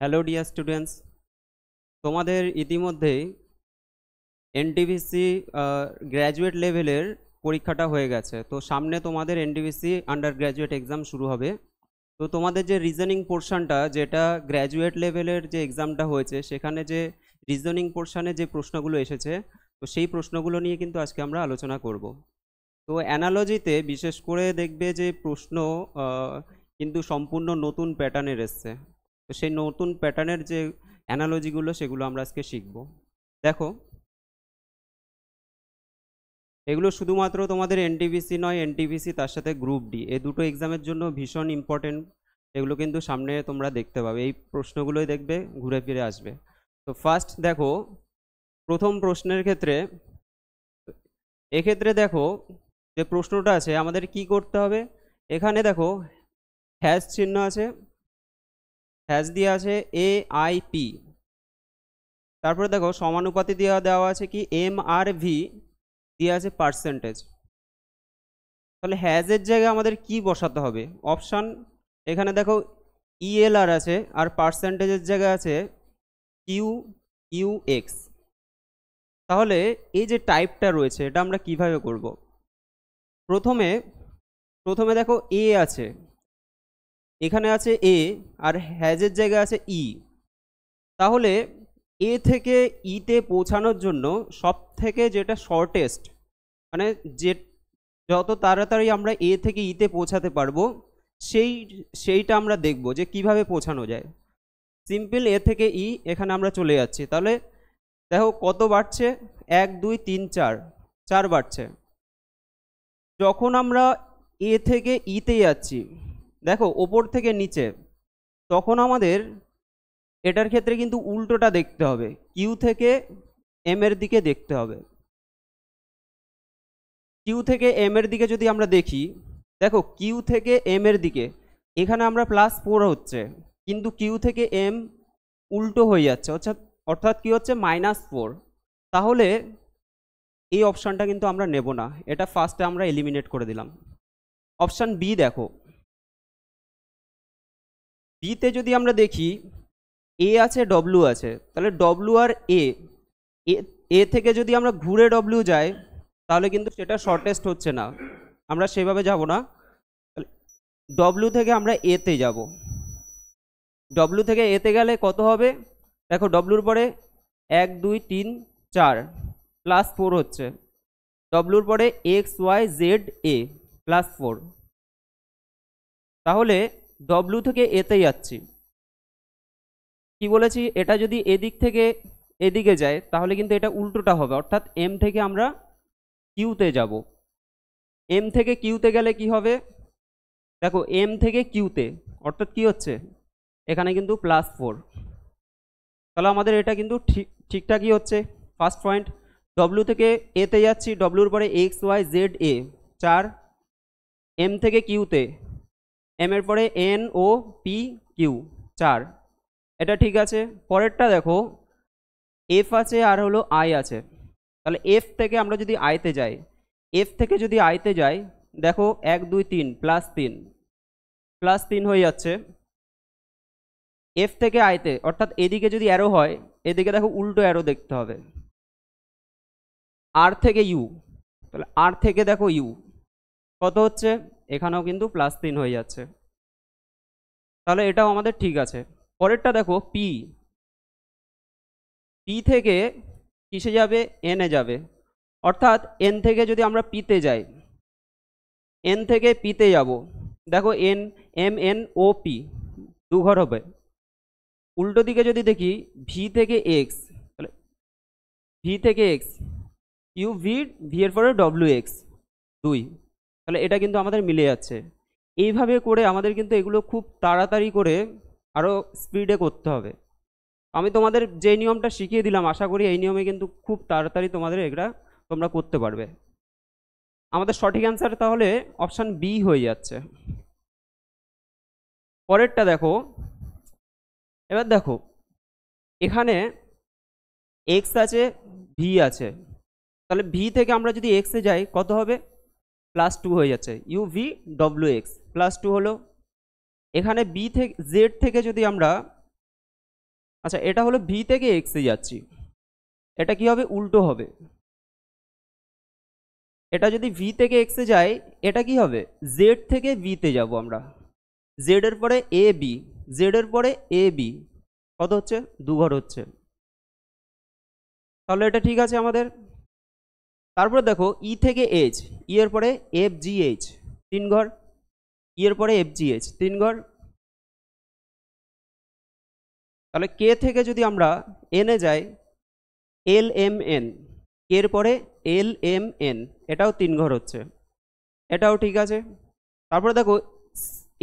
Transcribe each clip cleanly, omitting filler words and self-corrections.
Hello dear students, তোমাদের ইতিমধ্যেই NTVC graduate লেভেলের পরীক্ষাটা হয়ে গেছে। তো সামনে তোমাদের এনটিভিসি আন্ডার গ্র্যাজুয়েট এক্সাম শুরু হবে। তো তোমাদের যে রিজনিং পোর্শনটা, যেটা গ্র্যাজুয়েট লেভেলের যে এক্সামটা হয়েছে, সেখানে যে রিজনিং পোর্শনে যে প্রশ্নগুলো এসেছে, তো সেই প্রশ্নগুলো নিয়ে কিন্তু আজকে আমরা আলোচনা করব। তো অ্যানালজিতে বিশেষ করে দেখবে যে প্রশ্ন কিন্তু সম্পূর্ণ নতুন প্যাটার্নের এসছে। তো সেই নতুন প্যাটার্নের যে অ্যানালজিগুলো, সেগুলো আমরা আজকে শিখব। দেখো, এগুলো শুধুমাত্র তোমাদের এনটিভিসি নয়, এনটিভিসি তার সাথে গ্রুপ ডি, এই দুটো এক্সামের জন্য ভীষণ ইম্পর্টেন্ট। এগুলো কিন্তু সামনে তোমরা দেখতে পাবে, এই প্রশ্নগুলোই দেখবে ঘুরে ফিরে আসবে। তো ফার্স্ট দেখো, প্রথম প্রশ্নের ক্ষেত্রে, এক্ষেত্রে দেখো যে প্রশ্নটা আছে, আমাদের কি করতে হবে। এখানে দেখো হ্যাশ চিহ্ন আছে, হ্যাশ দিয়ে আছে AIP, তারপরে দেখো সমানুপাতি দেওয়া আছে কি MRV, দিয়ে আছে পার্সেন্টেজ। তাহলে হ্যাজের জায়গায় আমাদের কি বসাতে হবে? অপশান এখানে দেখো ELR আছে, আর পার্সেন্টেজের জায়গায় আছে QUX। তাহলে এই যে টাইপটা রয়েছে, এটা আমরা কিভাবে করব? প্রথমে প্রথমে দেখো A আছে, এখানে আছে A, আর হ্যাজের জায়গায় আছে E। তাহলে এ থেকে ইতে পৌঁছানোর জন্য সব থেকে যেটা শর্টেস্ট, মানে যে যত তাড়াতাড়ি আমরা এ থেকে ইতে পৌঁছাতে পারবো, সেইটা আমরা দেখব যে কিভাবে পৌঁছানো যায়। সিম্পল এ থেকে ই, এখানে আমরা চলে যাচ্ছি। তাহলে দেখো কত বাড়ছে, 1 2 3 4, 4 বাড়ছে। যখন আমরা এ থেকে ইতে যাচ্ছি, দেখো ওপর থেকে নিচে, তখন আমাদের এটার ক্ষেত্রে কিন্তু উল্টোটা দেখতে হবে, কিউ থেকে এম এর দিকে দেখতে হবে। কিউ থেকে এম এর দিকে যদি আমরা দেখি, দেখো কিউ থেকে এম এর দিকে এখানে আমরা +4 হচ্ছে, কিন্তু কিউ থেকে এম উল্টো হয়ে যাচ্ছে, অর্থাৎ কি হচ্ছে, -4। তাহলে এই অপশানটা কিন্তু আমরা নেব না, এটা ফার্স্টে আমরা এলিমিনেট করে দিলাম। অপশান বি দেখো, বিতে যদি আমরা দেখি এ আছে, ডব্লিউ আছে, তাহলে ডব্লিউ আর এ থেকে যদি আমরা ঘুরে ডব্লিউ যাই, তাহলে কিন্তু সেটা শর্টেস্ট হচ্ছে না, আমরা সেভাবে যাব না। ডব্লিউ থেকে আমরা এতে যাব, ডব্লিউ থেকে এতে গেলে কত হবে, দেখো ডব্লিউর পরে 1 2 3 4 +4 হচ্ছে, ডব্লিউর পরে XYZA +4। তাহলে ডব্লিউ থেকে এতে যাচ্ছি, কি বলেছি, এটা যদি এদিক থেকে এদিকে যায়, তাহলে কিন্তু এটা উল্টোটা হবে, অর্থাৎ এম থেকে আমরা কিউতে যাব। এম থেকে কিউতে গেলে কি হবে, দেখো এম থেকে কিউতে, অর্থাৎ কি হচ্ছে, এখানে কিন্তু +4। তাহলে আমাদের এটা কিন্তু ঠিকঠাকই হচ্ছে। ফার্স্ট পয়েন্ট, ডব্লিউ থেকে এতে যাচ্ছি, ডব্লিউর পরে XYZA 4, এম থেকে কিউতে, এম এর পরে NOPQ 4, এটা ঠিক আছে। পরেরটা দেখো, এফ আছে আর হলো আই আছে, তাহলে এফ থেকে আমরা যদি আইতে যাই, এফ থেকে যদি আইতে যাই, দেখো 1 2 3 +3 হয়ে যাচ্ছে। এফ থেকে আইতে, অর্থাৎ এদিকে যদি অ্যারো হয়, এদিকে দেখো উল্টো অ্যারো দেখতে হবে। আর থেকে ইউ, তাহলে আর থেকে দেখো ইউ কত হচ্ছে, এখানেও কিন্তু +3 হয়ে যাচ্ছে। তাহলে এটাও আমাদের ঠিক আছে। পরেরটা দেখো পি, পি থেকে কিসে যাবে, এনে যাবে, অর্থাৎ এন থেকে যদি আমরা পিতে যাই, এন থেকে পিতে যাব, দেখো MNOP 2 ঘর হবে। উল্টো দিকে যদি দেখি, ভি থেকে এক্স, তাহলে ভি থেকে এক্স, ভি এর পরে WX 2, তাহলে এটা কিন্তু আমাদের মিলে যাচ্ছে। এইভাবে করে আমাদের কিন্তু এগুলো খুব তাড়াতাড়ি করে আরও স্পিডে করতে হবে। আমি তোমাদের যে নিয়মটা শিখিয়ে দিলাম, আশা করি এই নিয়মে কিন্তু খুব তাড়াতাড়ি তোমাদের এগুলা তোমরা করতে পারবে। আমাদের সঠিক অ্যান্সার তাহলে অপশান বি হয়ে যাচ্ছে। পরেরটা দেখো, এবার দেখো এখানে এক্স আছে, ভি আছে, তাহলে ভি থেকে আমরা যদি এক্সে যাই কত হবে, +2 হয়ে যাচ্ছে, UVWX +2 হলো। এখানে বি থেকে জেড থেকে যদি আমরা আচ্ছা, এটা হলো ভি থেকে এক্সে যাচ্ছি, এটা কি হবে? উল্টো হবে। এটা যদি ভি থেকে এক্সে যায়, এটা কি হবে? জেড থেকে বিতে যাব আমরা। জেড এর পরে এ বি, জেড এর পরে এ বি, কত হচ্ছে? 2 ঘর হচ্ছে। তাহলে এটা ঠিক আছে আমাদের। তারপরে দেখো ই থেকে এইচ, ই এর পরে এফ জি এইচ 3 ঘর, ই এর পরে এফ জি এইচ 3 ঘর। তাহলে কে থেকে যদি আমরা এনে যাই, এল এম এন, কে এর পরে এল এম এন, এটাও 3 ঘর হচ্ছে, এটাও ঠিক আছে। তারপরে দেখো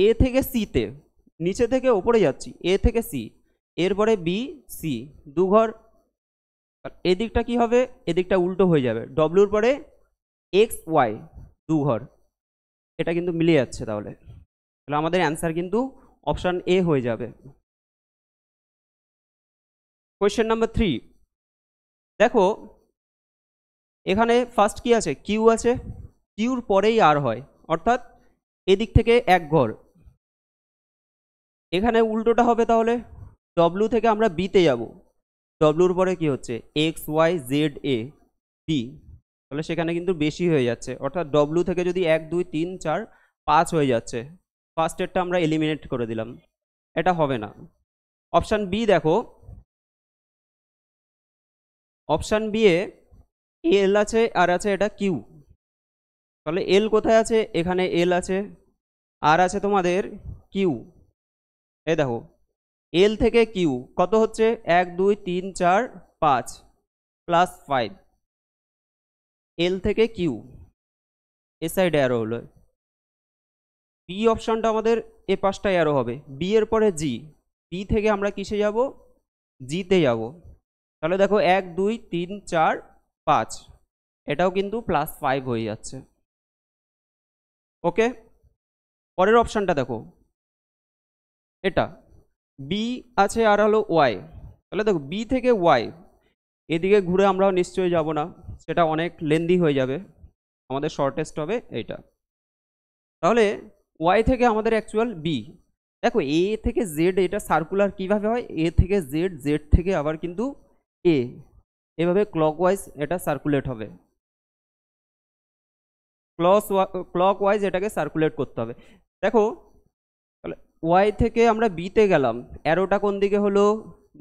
এ থেকে সিতে, নিচে থেকে ওপরে যাচ্ছি, এ থেকে সি, এরপরে বি সি 2 ঘর। এদিকটা কি হবে? এদিকটা উল্টো হয়ে যাবে, ডব্লিউর পরে এক্স ওয়াই 2 ঘর। এটা কিন্তু মিলে যাচ্ছে, তাহলে তাহলে আমাদের অ্যান্সার কিন্তু অপশান এ হয়ে যাবে। কোয়েশ্চেন নাম্বার 3, দেখো এখানে ফার্স্ট কি আছে? কিউ আছে, কিউর পরেই আর হয়, অর্থাৎ এদিক থেকে 1 ঘর। এখানে উল্টোটা হবে, তাহলে ডব্লিউ থেকে আমরা বিতে যাব, ডব্লিউর পরে কি হচ্ছে? X Y Z A B, তাহলে সেখানে কিন্তু বেশি হয়ে যাচ্ছে, অর্থাৎ ডব্লিউ থেকে যদি 1 2 3 4 5 হয়ে যাচ্ছে, ফার্স্টেরটা আমরা এলিমিনেট করে দিলাম, এটা হবে না। অপশান বি দেখো, অপশান বি এ এল আছে আর আছে এটা কিউ, তাহলে এল কোথায় আছে? এখানে এল আছে, আর আছে তোমাদের কিউ। এই দেখো এল থেকে কিউ কত হচ্ছে? 1 2 3 4 5 প্লাস 5, এল থেকে কিউ এ সাইডে অ্যারো হলো। বি অপশনটা আমাদের এ পাশটা অ্যারো হবে, বি এর পরে জি, বি থেকে আমরা কিসে যাব? জিতে যাব। তাহলে দেখো 1 2 3 4 5, এটাও কিন্তু প্লাস 5 হয়ে যাচ্ছে। ওকে, পরের অপশানটা দেখো, এটা বি আছে আর হলো ওয়াই, তাহলে দেখো বি থেকে ওয়াই, এদিকে ঘুরে আমরাও নিশ্চয়ই যাব না, সেটা অনেক লেন্দি হয়ে যাবে, আমাদের শর্টেস্ট হবে এইটা। তাহলে ওয়াই থেকে আমাদের অ্যাকচুয়াল বি, দেখো এ থেকে জেড এটা সার্কুলার কিভাবে হয়? এ থেকে জেড, জেড থেকে আবার কিন্তু এ, এভাবে ক্লকওয়াইজ এটা সার্কুলেট হবে, ক্লকওয়াইজ এটাকে সার্কুলেট করতে হবে। দেখো তাহলে ওয়াই থেকে আমরা বিতে গেলাম, অ্যারোটা কোন দিকে হলো?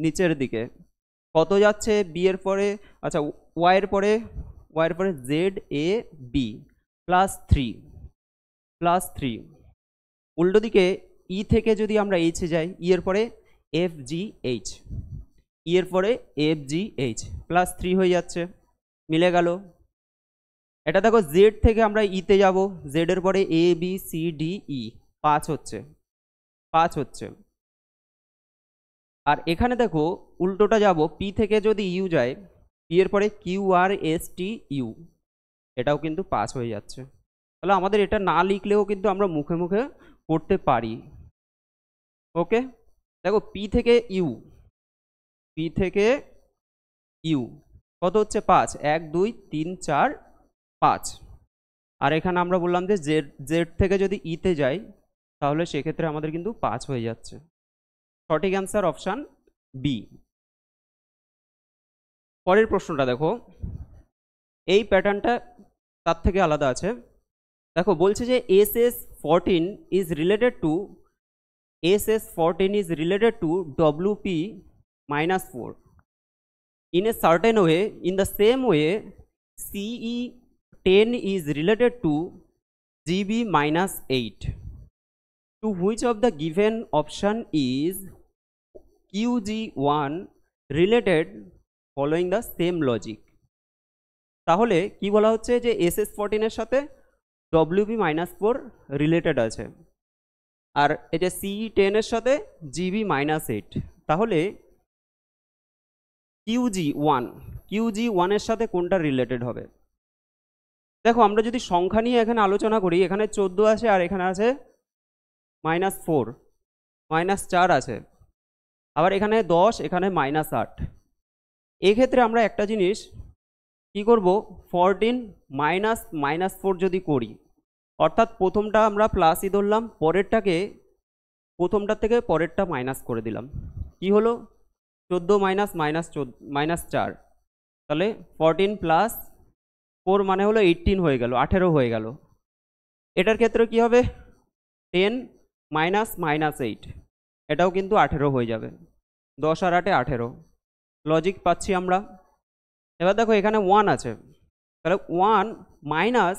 নিচের দিকে। কত যাচ্ছে বি এর পরে? আচ্ছা ওয়াইয়ের পরে, ওয়াইয়ের পরে Z A B plus 3, plus 3। উল্টো দিকে ই থেকে যদি আমরা এইচে যাই, ই এর পরে এফ জি এইচ, ই এর পরে এফ জি এইচ প্লাস 3 হয়ে যাচ্ছে, মিলে গেল। এটা দেখো জেড থেকে আমরা ইতে যাব, জেড এর পরে এ বি সি ডি ই 5 হচ্ছে, 5 হচ্ছে। আর এখানে দেখো উল্টোটা যাব, পি থেকে যদি ইউ যায়, পি এর পরে Q R S T you, এটাও কিন্তু 5 হয়ে যাচ্ছে। তাহলে আমাদের এটা না লিখলেও কিন্তু আমরা মুখে মুখে করতে পারি। ওকে, দেখো পি থেকে ইউ, পি থেকে ইউ কত হচ্ছে? 5, 1 2 3 4 5। আর এখানে আমরা বললাম যে জেড, জেড থেকে যদি ইতে যাই, তাহলে সেক্ষেত্রে আমাদের কিন্তু 5 হয়ে যাচ্ছে। সঠিক অ্যান্সার অপশান বি। পরের প্রশ্নটা দেখো, এই প্যাটার্নটা তার থেকে আলাদা আছে। দেখো বলছে যে SS14 is related to, SS14 is related to WP-4 in a certain way. In the same way, CE10 is related to GB-8. To which of the given option is QG1 related following the same logic? তাহলে কি বলা হচ্ছে যে SS14 এর সাথে WP-4 related আছে, আর এটা CE10 এর সাথে GB-8, তাহলে QG1 এর সাথে কোনটা রিলেটেড হবে? দেখো আমরা যদি সংখ্যা নিয়ে এখানে আলোচনা করি, এখানে 14 আছে আর এখানে আছে -4, -4 আছে, আবার এখানে 10, এখানে -8। এক্ষেত্রে আমরা একটা জিনিস কি করব, 14 -4 যদি করি, অর্থাৎ প্রথমটা আমরা প্লাসই ধরলাম, পরেরটাকে প্রথমটার থেকে পরেরটা মাইনাস করে দিলাম, কি হলো? 14 মাইনাস মাইনাস 4, তাহলে 14 প্লাস 4 মানে হলো 18 হয়ে গেল, 18 হয়ে গেল। এটার ক্ষেত্রে কি হবে, 10 মাইনাস মাইনাস 8, এটাও কিন্তু 18 হয়ে যাবে। 10 আর 8 18, লজিক পাচ্ছি আমরা। এবার দেখো এখানে 1 আছে, তাহলে 1 মাইনাস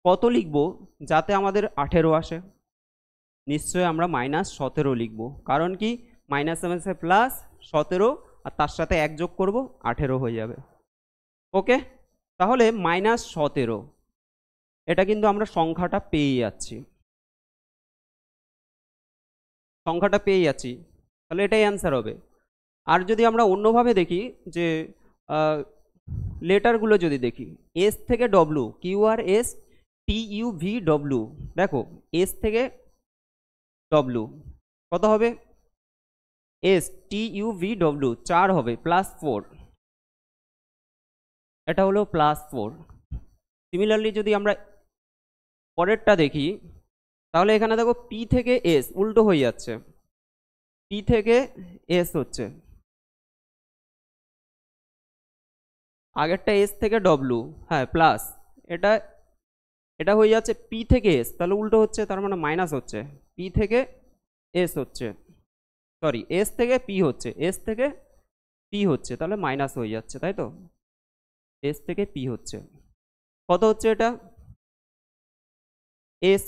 কত লিখবো যাতে আমাদের 18 আসে? নিশ্চয়ই আমরা -17 লিখবো, কারণ কি মাইনাস মাইনাসে প্লাস 17 আর তার সাথে 1 যোগ করবো, 18 হয়ে যাবে। ওকে, তাহলে -17, এটা কিন্তু আমরা সংখ্যাটা পেয়ে যাচ্ছি, তাহলে এটাই অ্যান্সার হবে। আর যদি আমরা অন্যভাবে দেখি, যে লেটারগুলো যদি দেখি, এস থেকে W, Q R S T U V W, দেখো এস থেকে ডব্লু কত হবে, S T U V W 4 হবে, +4, এটা হলো +4। সিমিলারলি যদি আমরা পরেরটা দেখি, তাহলে এখানে দেখো পি থেকে এস উল্টো হয়ে যাচ্ছে, পি থেকে এস হচ্ছে, আগেরটা এস থেকে ডব্লু, হ্যাঁ প্লাস, এটা এটা হয়ে যাচ্ছে পি থেকে এস, তাহলে উল্টো হচ্ছে, তার মানে মাইনাস হচ্ছে, পি থেকে এস হচ্ছে, সরি এস থেকে পি হচ্ছে, এস থেকে পি হচ্ছে, তাহলে মাইনাস হয়ে যাচ্ছে, তাই তো, এস থেকে পি হচ্ছে, কত হচ্ছে এটা, এস,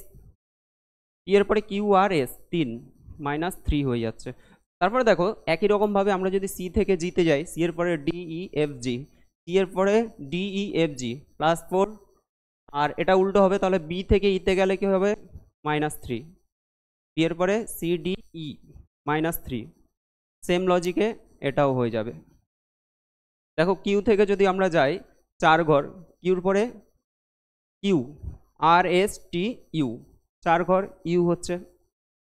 পি এর পরে কিউ আর এস 3, -3 হয়ে যাচ্ছে। তারপরে দেখো একই রকমভাবে আমরা যদি সি থেকে জিতে যাই, সি এর পরে D E F G, C এর পরে ডি ই এফ জি +4, আর এটা উল্টো হবে, তাহলে বি থেকে ইতে গেলে কি হবে, -3, বি এর পরে সি ডি ই -3, সেম লজিকে এটাও হয়ে যাবে। দেখো কিউ থেকে যদি আমরা যাই 4 ঘর, কিউর পরে Q R S T you, 4 ঘর ইউ হচ্ছে,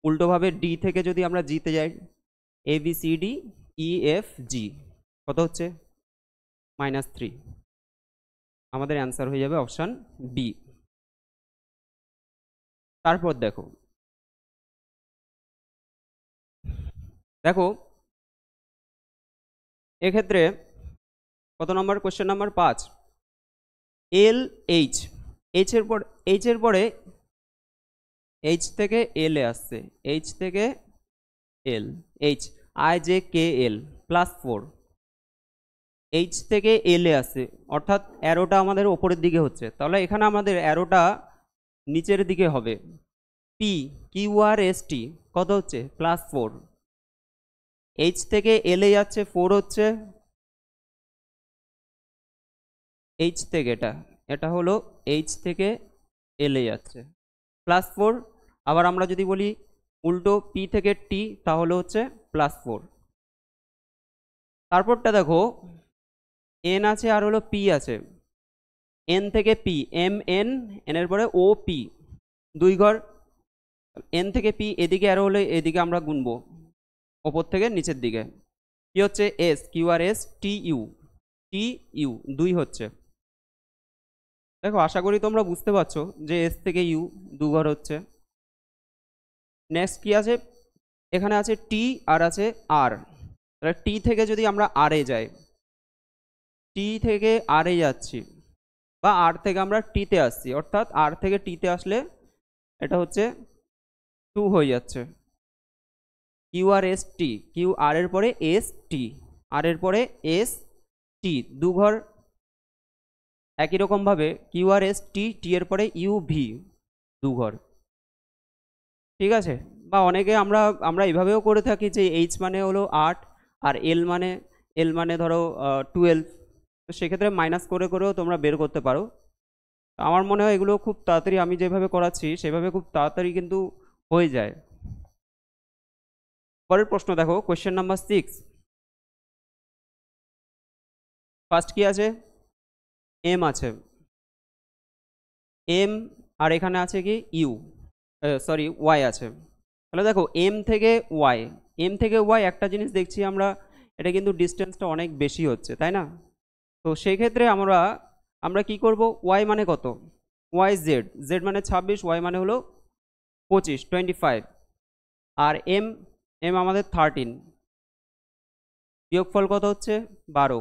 উল্টোভাবে ডি থেকে যদি আমরা জিতে যাই, A B C D E F G, কত হচ্ছে, -3, আমাদের অ্যান্সার হয়ে যাবে অপশান বি। তারপর দেখো এক্ষেত্রে কত নম্বর, question number 5, L H, H এর পরে এইচ থেকে এল এ আসছে, এইচ থেকে L, H I J K L +4, H থেকে এল এ আসছে, অর্থাৎ অ্যারোটা আমাদের ওপরের দিকে হচ্ছে, তাহলে এখানে আমাদের অ্যারোটা নিচের দিকে হবে, পি কিউ আর এস টি কত হচ্ছে, +4, এইচ থেকে এল এ যাচ্ছে 4 হচ্ছে, এইচ থেকে এটা হলো এইচ থেকে এল এ যাচ্ছে +4, আবার আমরা যদি বলি উল্টো পি থেকে টি, তাহলে হচ্ছে +4। তারপরটা দেখো এন আছে আর হলো পি আছে, এন থেকে পি, এম এন, এন এর পরে ও পি 2 ঘর, এন থেকে পি এদিকে আরো হলে এদিকে আমরা গুনবো ওপর থেকে নিচের দিকে, কি হচ্ছে, S Q R S T you 2 হচ্ছে। দেখো আশা করি তোমরা বুঝতে পারছো যে এস থেকে ইউ 2 ঘর হচ্ছে। নেক্সট কি আছে, এখানে আছে টি আর আছে আর, তাহলে টি থেকে যদি আমরা আর এ যাই, টি থেকে আর এ যাচ্ছি, বা আর থেকে আমরা টিতে আসছি, অর্থাৎ আর থেকে টিতে আসলে এটা হচ্ছে 2 হয়ে যাচ্ছে, কিউ আর এস টি, কিউ আর এর পরে এস টি, আর এর পরে এস টি 2 ঘর, একই রকমভাবে কিউ আর এস টি, টি এর পরে ইউ ভি 2 ঘর, ঠিক আছে। বা অনেকে আমরা এইভাবেও করে থাকি যে এইচ মানে হলো 8 আর এল মানে ধরো 12, তো সেক্ষেত্রে মাইনাস করে করেও তোমরা বের করতে পারো। আমার মনে হয় এগুলো খুব তাড়াতাড়ি, আমি যেভাবে করাচ্ছি সেভাবে খুব তাড়াতাড়ি কিন্তু হয়ে যায়। পরের প্রশ্ন দেখো, কোয়েশ্চেন নাম্বার 6, ফার্স্ট কি আছে, এম আছে, এম, আর এখানে আছে কি ইউ, সরি ওয়াই আছে, তাহলে দেখো এম থেকে ওয়াই একটা জিনিস দেখছি আমরা, এটা কিন্তু ডিস্টেন্সটা অনেক বেশি হচ্ছে, তাই না? তো সেই ক্ষেত্রে আমরা কি করব, ওয়াই মানে কত, ওয়াই জেড মানে 26, ওয়াই মানে হলো 25 আর এম আমাদের 13, বিয়োগফল কত হচ্ছে 12।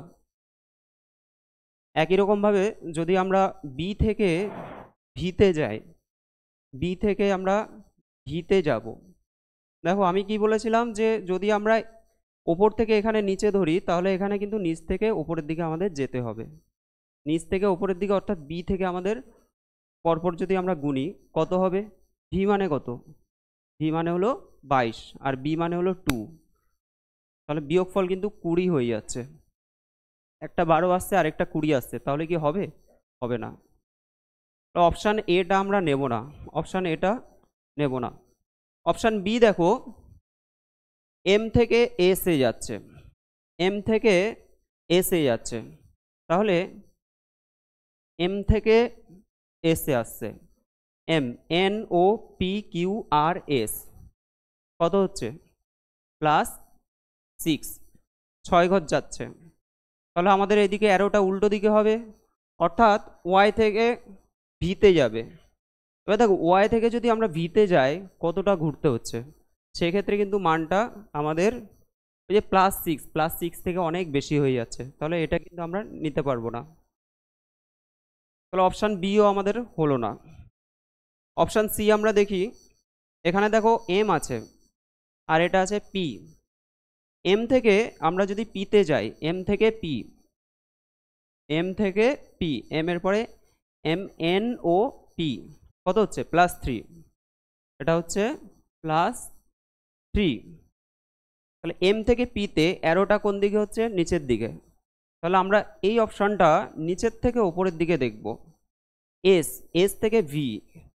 একই রকমভাবে যদি আমরা বি থেকে ভিতে যাই, বি থেকে আমরা ভিতে যাব, দেখো আমি কি বলেছিলাম যে যদি আমরা ওপর থেকে এখানে নিচে ধরি তাহলে এখানে কিন্তু নিচ থেকে উপরের দিকে আমাদের যেতে হবে, নিচ থেকে উপরের দিকে, অর্থাৎ বি থেকে আমাদের পরপর যদি আমরা গুনি কত হবে, ভি মানে কত, ভি মানে হলো 22 আর বি মানে হলো 2, তাহলে বিয়োগফল কিন্তু 20 হয়ে যাচ্ছে। একটা 12 আসছে আর একটা 20 আসছে, তাহলে কি হবে, হবে না। অপশান এটা আমরা নেব না, অপশান এটা নেব না। অপশান বি দেখো এম থেকে এস এ যাচ্ছে, এম থেকে এস এ যাচ্ছে, তাহলে এম থেকে এস এ আসছে, M N O P Q R S কত হচ্ছে +6, 6 ঘর যাচ্ছে, তাহলে আমাদের এদিকে অ্যারোটা উল্টো দিকে হবে, অর্থাৎ ওয়াই থেকে ভিতে যাবে। এবার দেখো ওয়াই থেকে যদি আমরা ভিতে যাই কতটা ঘুরতে হচ্ছে, সেক্ষেত্রে কিন্তু মানটা আমাদের ওই যে +6 থেকে অনেক বেশি হয়ে যাচ্ছে, তাহলে এটা কিন্তু আমরা নিতে পারবো না, তাহলে অপশান বিও আমাদের হলো না। অপশান সি আমরা দেখি, এখানে দেখো এম আছে আর এটা আছে পি, এম থেকে আমরা যদি পিতে যাই, এম থেকে পি, এম থেকে পি, এম এর পরে এম এন ও পি কত হচ্ছে +3, এটা হচ্ছে +3, তাহলে এম থেকে পিতে অ্যারোটা কোন দিকে হচ্ছে, নিচের দিকে, তাহলে আমরা এই অপশানটা নিচের থেকে উপরের দিকে দেখব। এস, এস থেকে ভি,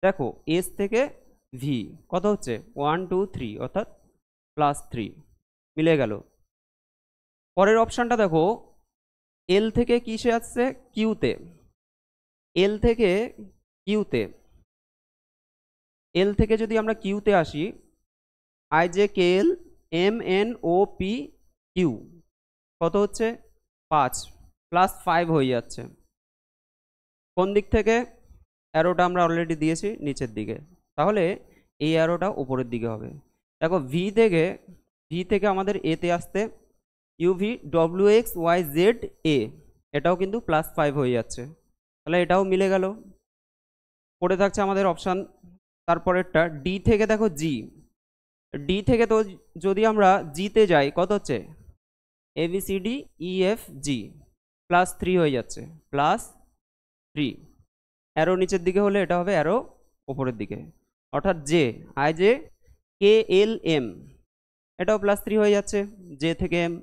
দেখো এস থেকে ভি কত হচ্ছে 1 2 3, অর্থাৎ +3 মিলে গেল। পরের অপশানটা দেখো এল থেকে কিসে আসছে, কিউতে, এল থেকে কিউতে, এল থেকে যদি আমরা কিউতে আসি, I J K L M N O P Q কত হচ্ছে 5, +5 হয়ে যাচ্ছে, কোন দিক থেকে, অ্যারোটা আমরা অলরেডি দিয়েছি নিচের দিকে, তাহলে এই অ্যারোটা উপরের দিকে হবে। দেখো ভি থেকে আমাদের এতে আসতে U V W X Y Z A, এটাও কিন্তু +5 হয়ে যাচ্ছে, তাহলে এটাও মিলে গেল। পড়ে থাকছে আমাদের অপশান তারপরেরটা ডি থেকে, দেখো জি, ডি থেকে তো যদি আমরা জিতে যাই কত হচ্ছে A B C D E F G, +3 হয়ে যাচ্ছে, +3, অ্যারো নিচের দিকে হলে এটা হবে অ্যারো উপরের দিকে, অর্থাৎ J, I J K L M, এটাও +3 হয়ে যাচ্ছে, জে থেকে এম,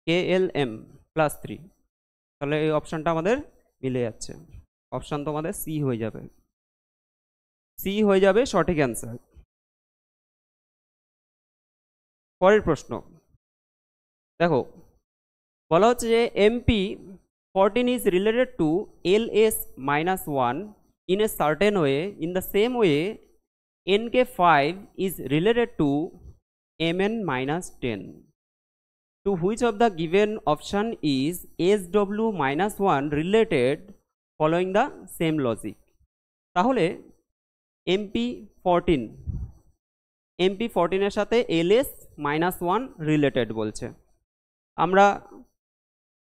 কে এল এম +3, তাহলে এই অপশানটা আমাদের মিলে যাচ্ছে, অপশান তো আমাদের সি হয়ে যাবে, সি হয়ে যাবে সঠিক অ্যান্সার। পরের প্রশ্ন দেখো, বলা হচ্ছে যে MP 14 is related to ls-1 in a certain way, in the same way nk5 is related to mn-10. To which of the given option is sw-1 related following the same logic? তাহলে mp14 এর সাথে ls-1 related বলছে, আমরা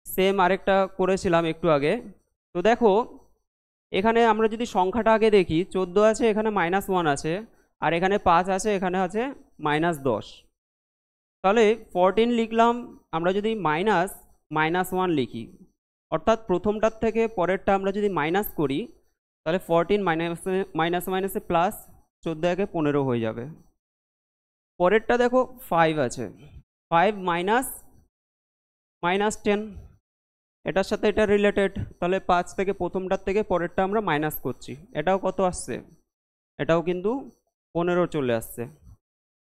same আরেকটা করেছিলাম একটু আগে। তো দেখো এখানে আমরা যদি সংখ্যাটা আগে দেখি, 14 আছে, এখানে -1 আছে, আর এখানে 5 আছে, এখানে আছে -10, তাহলে 14 লিখলাম, আমরা যদি -1 লিখি, অর্থাৎ প্রথমটার থেকে পরেরটা আমরা যদি মাইনাস করি, তাহলে 14 মাইনাসে প্লাস, 14 একে 15 হয়ে যাবে। পরেরটা দেখো 5 আছে, 5 -10, এটার সাথে এটা রিলেটেড, তাহলে 5 থেকে প্রথমটার থেকে পরেরটা আমরা মাইনাস করছি, এটাও কত আসছে, এটাও কিন্তু 15 চলে আসছে।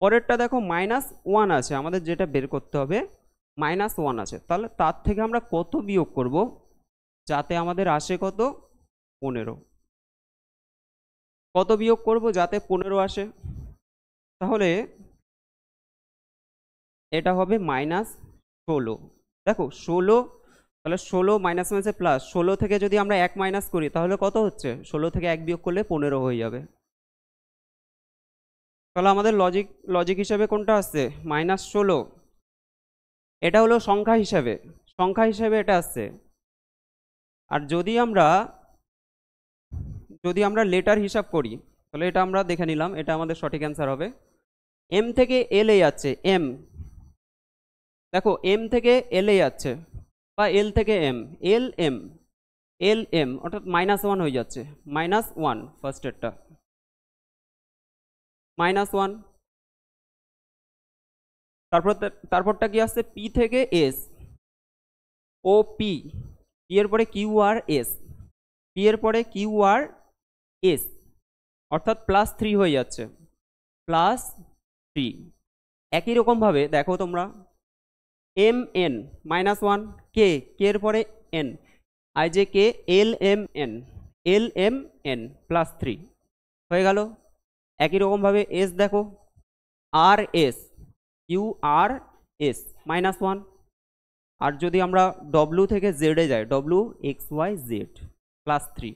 পরেরটা দেখো -1 আছে, আমাদের যেটা বের করতে হবে -1 আছে, তাহলে তার থেকে আমরা কত বিয়োগ করব যাতে আমাদের আসে কত 15, কত বিয়োগ করব যাতে 15 আসে, তাহলে এটা হবে -16। দেখো 16, তাহলে 16 মাইনাস প্লাস, 16 থেকে যদি আমরা 1 মাইনাস করি তাহলে কত হচ্ছে, 16 থেকে 1 বিয়োগ করলে 15 হয়ে যাবে। তাহলে আমাদের লজিক হিসাবে কোনটা আসছে, -16, এটা হলো সংখ্যা হিসাবে এটা আসছে। আর যদি আমরা লেটার হিসাব করি তাহলে এটা আমরা দেখে নিলাম, এটা আমাদের সঠিক অ্যান্সার হবে। এম থেকে এল এ যাচ্ছে, এম দেখো এম থেকে এল এ যাচ্ছে, বা এল থেকে এম, এল এম অর্থাৎ -1 হয়ে যাচ্ছে, -1 ফার্স্টেরটা -1। তারপরটা কি আসছে, পি থেকে এস, ও পি, পি এর পরে কিউ আর এস, পি এর পরে কিউ আর এস, অর্থাৎ +3 হয়ে যাচ্ছে, +3। একই রকমভাবে দেখো তোমরা এম এন -1, কে, কে এর পরে N, I J K, L M N, +3 হয়ে গেল। একই রকমভাবে এস দেখো, R S, Q R S, -1। আর যদি আমরা ডব্লিউ থেকে জেডে যাই, ডব্লিউ এক্স ওয়াই জেড, +3।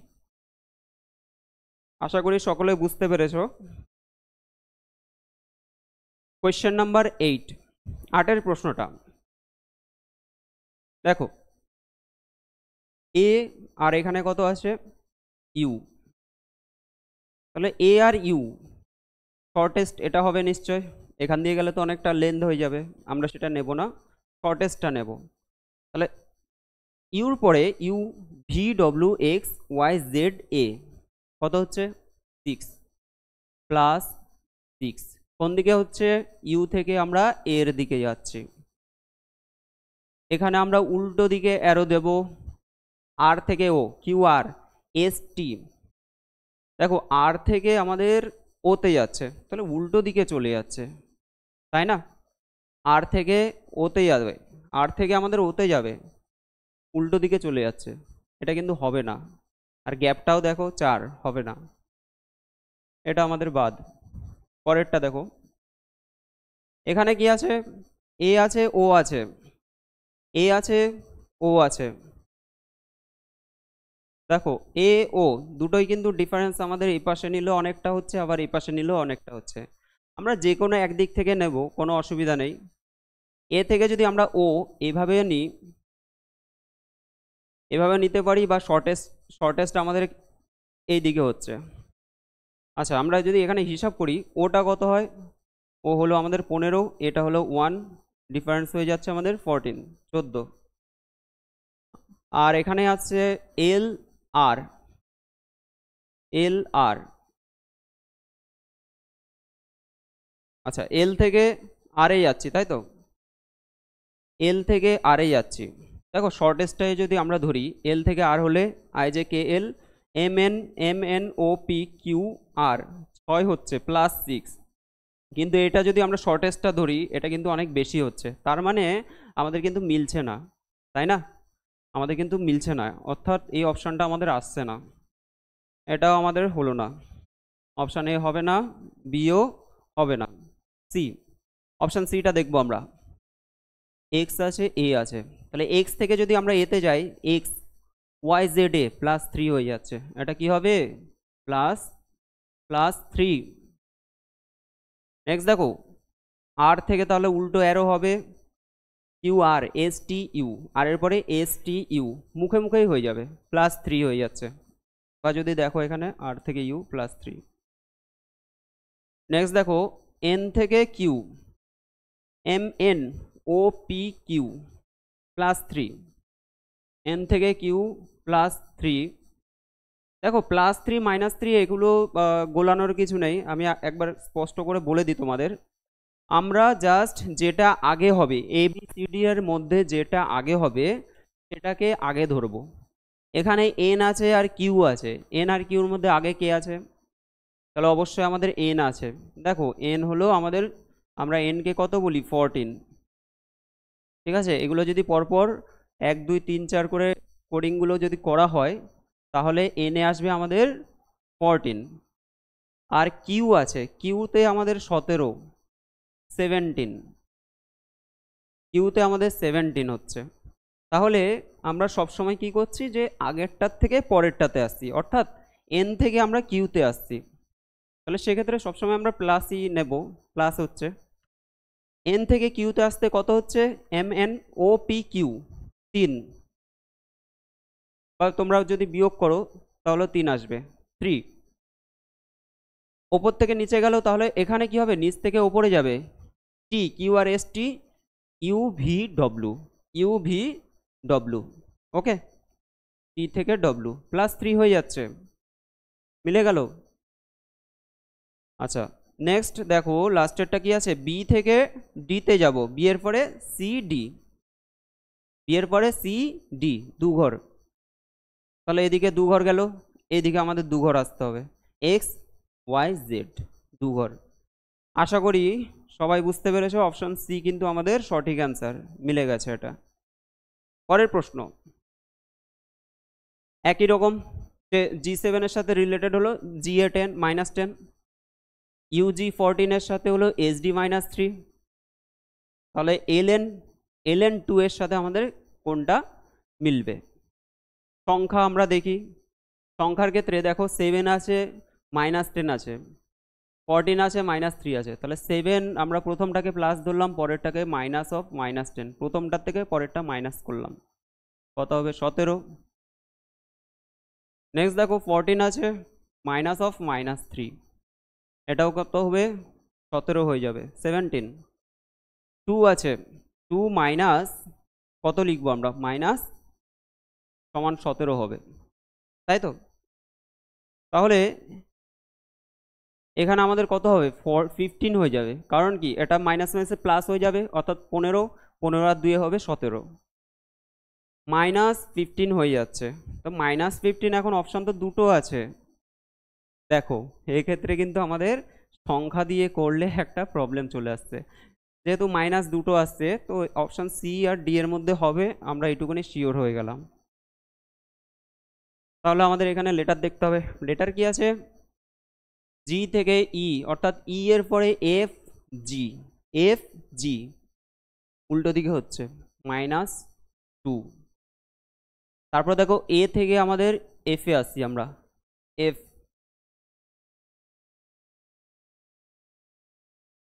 আশা করি সকলে বুঝতে পেরেছো। কোয়েশ্চেন নাম্বার 8, 8এর প্রশ্নটা দেখো, এ আর এখানে কত আছে, ইউ, তাহলে এ আর ইউ শর্টেস্ট এটা হবে নিশ্চয়। এখান দিয়ে গেলে তো অনেকটা লেন্থ হয়ে যাবে, আমরা সেটা নেব না, শর্টেস্টটা নেব। তাহলে ইউর পরে U, V W X Y Z A কত হচ্ছে, 6 +6। কোন দিকে হচ্ছে, ইউ থেকে আমরা এর দিকে যাচ্ছি। এখানে আমরা উল্টো দিকে অ্যারো দেব, আর থেকে ও, কিউ আর এস টি, দেখো আর থেকে আমাদের ওতে যাচ্ছে, তাহলে উল্টো দিকে চলে যাচ্ছে, তাই না? আর থেকে ওতে যাবে, আর থেকে আমাদের ওতে যাবে, উল্টো দিকে চলে যাচ্ছে, এটা কিন্তু হবে না। আর গ্যাপটাও দেখো 4, হবে না, এটা আমাদের বাদ। পরেরটা দেখো, এখানে কি আছে, এ আছে, ও আছে, এ আছে, ও আছে, দেখো এ ও দুটোই কিন্তু ডিফারেন্স আমাদের এই পাশে নিলেও অনেকটা হচ্ছে, আবার এই পাশে নিলেও অনেকটা হচ্ছে। আমরা যে কোনো একদিক থেকে নেব, কোনো অসুবিধা নেই। এ থেকে যদি আমরা ও এভাবে নিই, এভাবে নিতে পারি, বা শর্টেস্ট আমাদের এই দিকে হচ্ছে। আচ্ছা, আমরা যদি এখানে হিসাব করি, ওটা কত হয়, ও হলো আমাদের 15, এটা হলো 1, ডিফারেন্স হয়ে যাচ্ছে আমাদের 14। আর এখানে আছে এল আর, আচ্ছা এল থেকে আর এ যাচ্ছি, তাই তো, এল থেকে আর এ যাচ্ছি। দেখো শর্টেস্টটাই যদি আমরা ধরি, এল থেকে আর হলে I J K L, M N O P Q R, 6 হচ্ছে, +6। কিন্তু এটা যদি আমরা শর্টেস্টটা ধরি, এটা কিন্তু অনেক বেশি হচ্ছে, তার মানে আমাদের কিন্তু মিলছে না, তাই না? আমাদের কিন্তু মিলছে না, অর্থাৎ এই অপশানটা আমাদের আসছে না, এটাও আমাদের হলো না। অপশান এ হবে না, বিও হবে না, সি, অপশান সিটা দেখবো আমরা। এক্স আছে, এ আছে, তাহলে এক্স থেকে যদি আমরা এতে যাই, এক্স ওয়াই জেড এ, +3 হয়ে যাচ্ছে, এটা কি হবে, +3। নেক্সট দেখো, আর থেকে তাহলে উল্টো অ্যারো হবে, Q R S T you, আর এর পরে এস টি ইউ, মুখে মুখেই হয়ে যাবে, +3 হয়ে যাচ্ছে। বা যদি দেখো এখানে আর থেকে ইউ, +3। নেক্সট দেখো, এন থেকে Q, M N O P Q, +3, N থেকে কিউ, +3। দেখো +3 -3 এগুলো গোলানোর কিছু নেই, আমি একবার স্পষ্ট করে বলে দিই তোমাদের। আমরা জাস্ট যেটা আগে হবে, এ বি সি ডি এর মধ্যে যেটা আগে হবে সেটাকে আগে ধরবো। এখানে এন আছে আর কিউ আছে, এন আর কিউর মধ্যে আগে কে আছে, তাহলে অবশ্যই আমাদের এন আছে। দেখো এন হলো আমাদের, আমরা এনকে কত বলি, 14, ঠিক আছে? এগুলো যদি পরপর 1 2 3 4 করে কোডিংগুলো যদি করা হয়, তাহলে এনে আসবে আমাদের 14। আর কিউ আছে, কিউতে আমাদের 17, কিউতে আমাদের 17 হচ্ছে। তাহলে আমরা সবসময় কি করছি, যে আগেরটার থেকে পরেরটাতে আসছি, অর্থাৎ এন থেকে আমরা কিউতে আসছি, তাহলে সেক্ষেত্রে সবসময় আমরা প্লাসই নেব, প্লাস হচ্ছে। এন থেকে কিউতে আসতে কত হচ্ছে M N O P Q 3, বা তোমরা যদি বিয়োগ করো তাহলে 3 আসবে 3। ওপর থেকে নিচে গেল তাহলে এখানে কি হবে, নিচ থেকে ওপরে যাবে T Q R S T U V W, U V W. Okay, T থেকে ডব্লু +3 হয়ে যাচ্ছে, মিলে গেল। আচ্ছা নেক্সট দেখো লাস্টেরটা কি আছে, বি থেকে ডিতে যাব, বি এর পরে সি ডি, বি এর পরে সি ডি, 2 ঘর, তাহলে এদিকে 2 ঘর গেল, এদিকে আমাদের 2 ঘর আসতে হবে, এক্স ওয়াই জেড 2 ঘর। আশা করি সবাই বুঝতে পেরেছো, অপশন সি কিন্তু আমাদের সঠিক অ্যান্সার, মিলে গেছে এটা। পরের প্রশ্ন একই রকম, G7 এর সাথে রিলেটেড হলো GA10 -10, UG14 এর সাথে হলো SD -3, তাহলে LN2 এর সাথে আমাদের কোনটা মিলবে। সংখ্যা আমরা দেখি, সংখ্যার ক্ষেত্রে দেখো 7 আছে -10 আছে, 14 আছে -3 আছে, তাহলে 7 আমরা প্রথমটাকে প্লাস ধরলাম, পরেরটাকে -10, প্রথমটার থেকে পরেরটা মাইনাস করলাম, কত হবে 17। নেক্সট দেখো 14 আছে -3, এটাও কত হবে 17 হয়ে যাবে 17। 2 আছে, 2 মাইনাস কত লিখবো আমরা, মাইনাস সমান 17 হবে, তাই তো। তাহলে এখানে আমাদের কত হবে 15 হয়ে যাবে, কারণ কি এটা মাইনাস মাইনাসে প্লাস হয়ে যাবে, অর্থাৎ 15, 15 আর 2 হবে 17, -15 হয়ে যাচ্ছে। তো -15 এখন অপশান তো দুটো আছে, দেখো এক্ষেত্রে কিন্তু আমাদের সংখ্যা দিয়ে করলে একটা প্রবলেম চলে আসছে, যেহেতু মাইনাস দুটো আসছে তো অপশান সি আর ডি এর মধ্যে হবে, আমরা এইটুকুনি শিওর হয়ে গেলাম। তাহলে আমাদের এখানে লেটার দেখতে হবে, লেটার কি আছে, জি থেকে ই, অর্থাৎ ই এর পরে এফ জি, এফ জি উল্টো দিকে হচ্ছে -2। তারপর দেখো এ থেকে আমাদের এফ এ আসছি আমরা, এফ,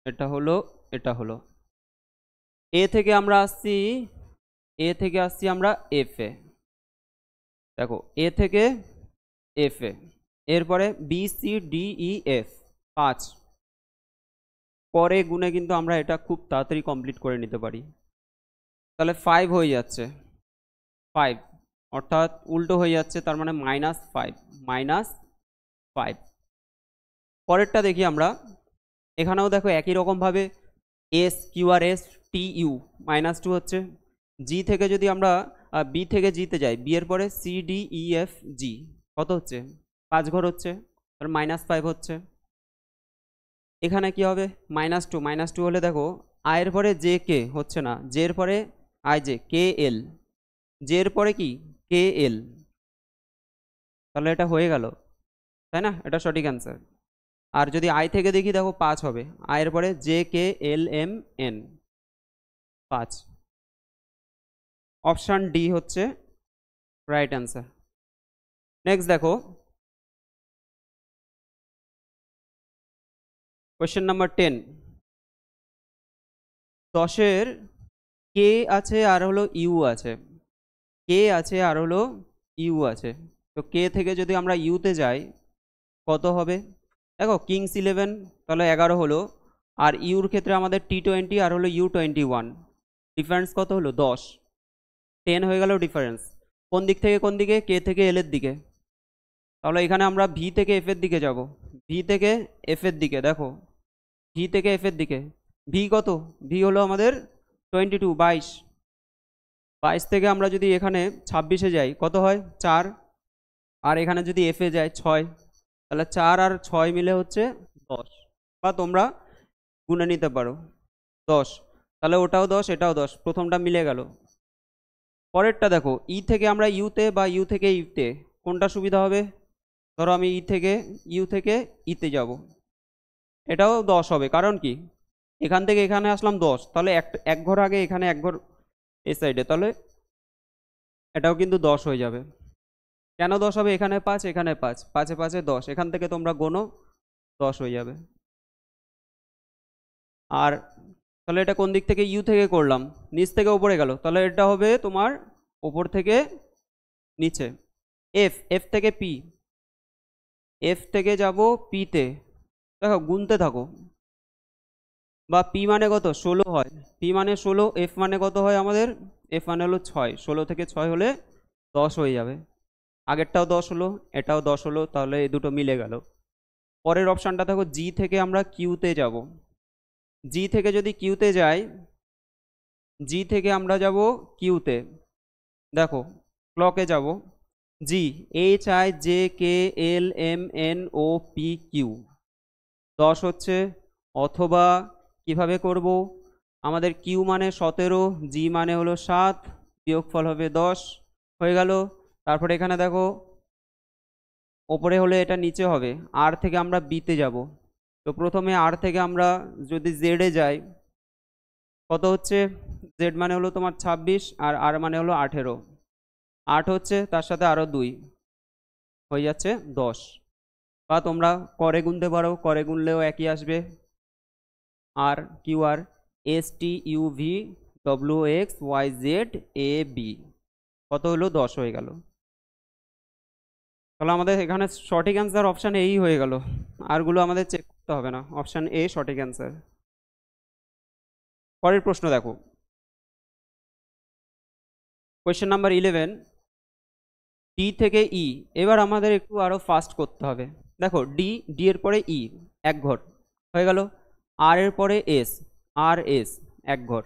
এটা হলো এটা হলো, এ থেকে আমরা আসছি, এ থেকে আসছি আমরা এফ এ, দেখো এ থেকে এফ এ, এরপরে B C D E F 5, পরে গুণে কিন্তু আমরা এটা খুব তাড়াতাড়ি কমপ্লিট করে নিতে পারি, তাহলে 5 হয়ে যাচ্ছে 5, অর্থাৎ উল্টো হয়ে যাচ্ছে, তার মানে -5। পরেরটা দেখি আমরা, এখানেও দেখো একই রকমভাবে S Q R S T you -2 হচ্ছে, জি থেকে যদি আমরা বি থেকে জিতে যাই, বি এর পরে C D E F G কত হচ্ছে 5 ঘর হচ্ছে, তাহলে -5 হচ্ছে। এখানে কি হবে -2 হলে দেখো আয়ের পরে জে কে হচ্ছে না, জে এর পরে I J K L, J এর পরে কি কে এল, তাহলে এটা হয়ে গেল, তাই না, এটা সঠিক অ্যান্সার। আর যদি আই থেকে দেখি দেখো 5 হবে, আয়ের পরে J K L M N 5, option D হচ্ছে রাইট অ্যান্সার। নেক্সট দেখো কোয়েশ্চেন নাম্বার 10, 10-এর কে আছে আর হলো ইউ আছে, কে আছে আর হলো ইউ আছে, তো কে থেকে যদি আমরা ইউতে যাই কত হবে, দেখো কিংস 11 তাহলে 11 হলো, আর ইউর ক্ষেত্রে আমাদের T20 আর হলো U21, ডিফারেন্স কত হলো 10, 10 হয়ে গেল ডিফারেন্স, কোন দিক থেকে কোন দিকে, কে থেকে এল এর দিকে, তাহলে এখানে আমরা ভি থেকে এফ এর দিকে যাব, ভি থেকে এফ এর দিকে, দেখো ভি থেকে এফ এর দিকে, ভি কত, ভি হলো আমাদের 22, 22 থেকে আমরা যদি এখানে 26-এ যাই কত হয় 4, আর এখানে যদি এফ এ যায় 6, তাহলে 4 আর 6 মিলে হচ্ছে 10, বা তোমরা গুনে নিতে পারো 10, তাহলে ওটাও 10 এটাও 10, প্রথমটা মিলে গেল। পরেরটা দেখো ই থেকে আমরা ইউতে বা ইউ থেকে ইতে কোনটা সুবিধা হবে, ধরো আমি ইউ থেকে ইতে যাব, এটাও 10 হবে, কারণ কি এখান থেকে এখানে আসলাম 10, তাহলে এক ঘর আগে এখানে এক ঘর এই সাইডে, তাহলে এটাও কিন্তু 10 হয়ে যাবে। কেন 10 হবে, এখানে 5 এখানে 5, 5-এ 5-এ 10, এখান থেকে তোমরা গোনো 10 হয়ে যাবে। আর তাহলে এটা কোন দিক থেকে, ইউ থেকে করলাম, নিচ থেকে উপরে গেল, তাহলে এটা হবে তোমার উপর থেকে নিচে। এফ, এফ থেকে পি, এফ থেকে যাব পিতে, দেখো গুনতে থাকো, বা পি মানে কত 16 হয়, পি মানে 16, এফ মানে কত হয় আমাদের, এফ মানে হলো 6, 16 থেকে 6 হলে 10 হয়ে যাবে, আগেরটাও 10 হলো, এটাও 10 হলো, তাহলে এই দুটো মিলে গেল। পরের অপশানটা দেখো, জি থেকে আমরা কিউতে যাব, জি থেকে যদি কিউতে যাই, জি থেকে আমরা যাব কিউতে, দেখো ক্লকে যাব, G, H I J K L M N O P Q, 10 হচ্ছে, অথবা কিভাবে করব, আমাদের কিউ মানে 17, জি মানে হলো 7, বিয়োগফল হবে 10, হয়ে গেল। তারপরে এখানে দেখো ওপরে হলে এটা নিচে হবে, আর থেকে আমরা বিতে যাব, তো প্রথমে আর থেকে আমরা যদি জেডে যাই, কত হচ্ছে, জেড মানে হলো তোমার 26 আর আর মানে হলো 18, 8 হচ্ছে, তার সাথে আরও 2 হয়ে যাচ্ছে 10, বা তোমরা করে গুনতে পারো, করে গুনলেও একই আসবে, আর Q R S T U V W X Y Z A B, কত হলো 10 হয়ে গেল। তাহলে আমাদের এখানে সঠিক অ্যান্সার অপশান এই হয়ে গেল, আরগুলো আমাদের চেক করতে হবে না, অপশান এ সঠিক অ্যান্সার। পরের প্রশ্ন দেখো, কোয়েশ্চেন নাম্বার 11, ডি থেকে ই, এবার আমাদের একটু আরো ফাস্ট করতে হবে। দেখো ডি, ডি এর পরে ই, এক ঘর হয়ে গেল, আর এর পরে এস, আর এস এক ঘর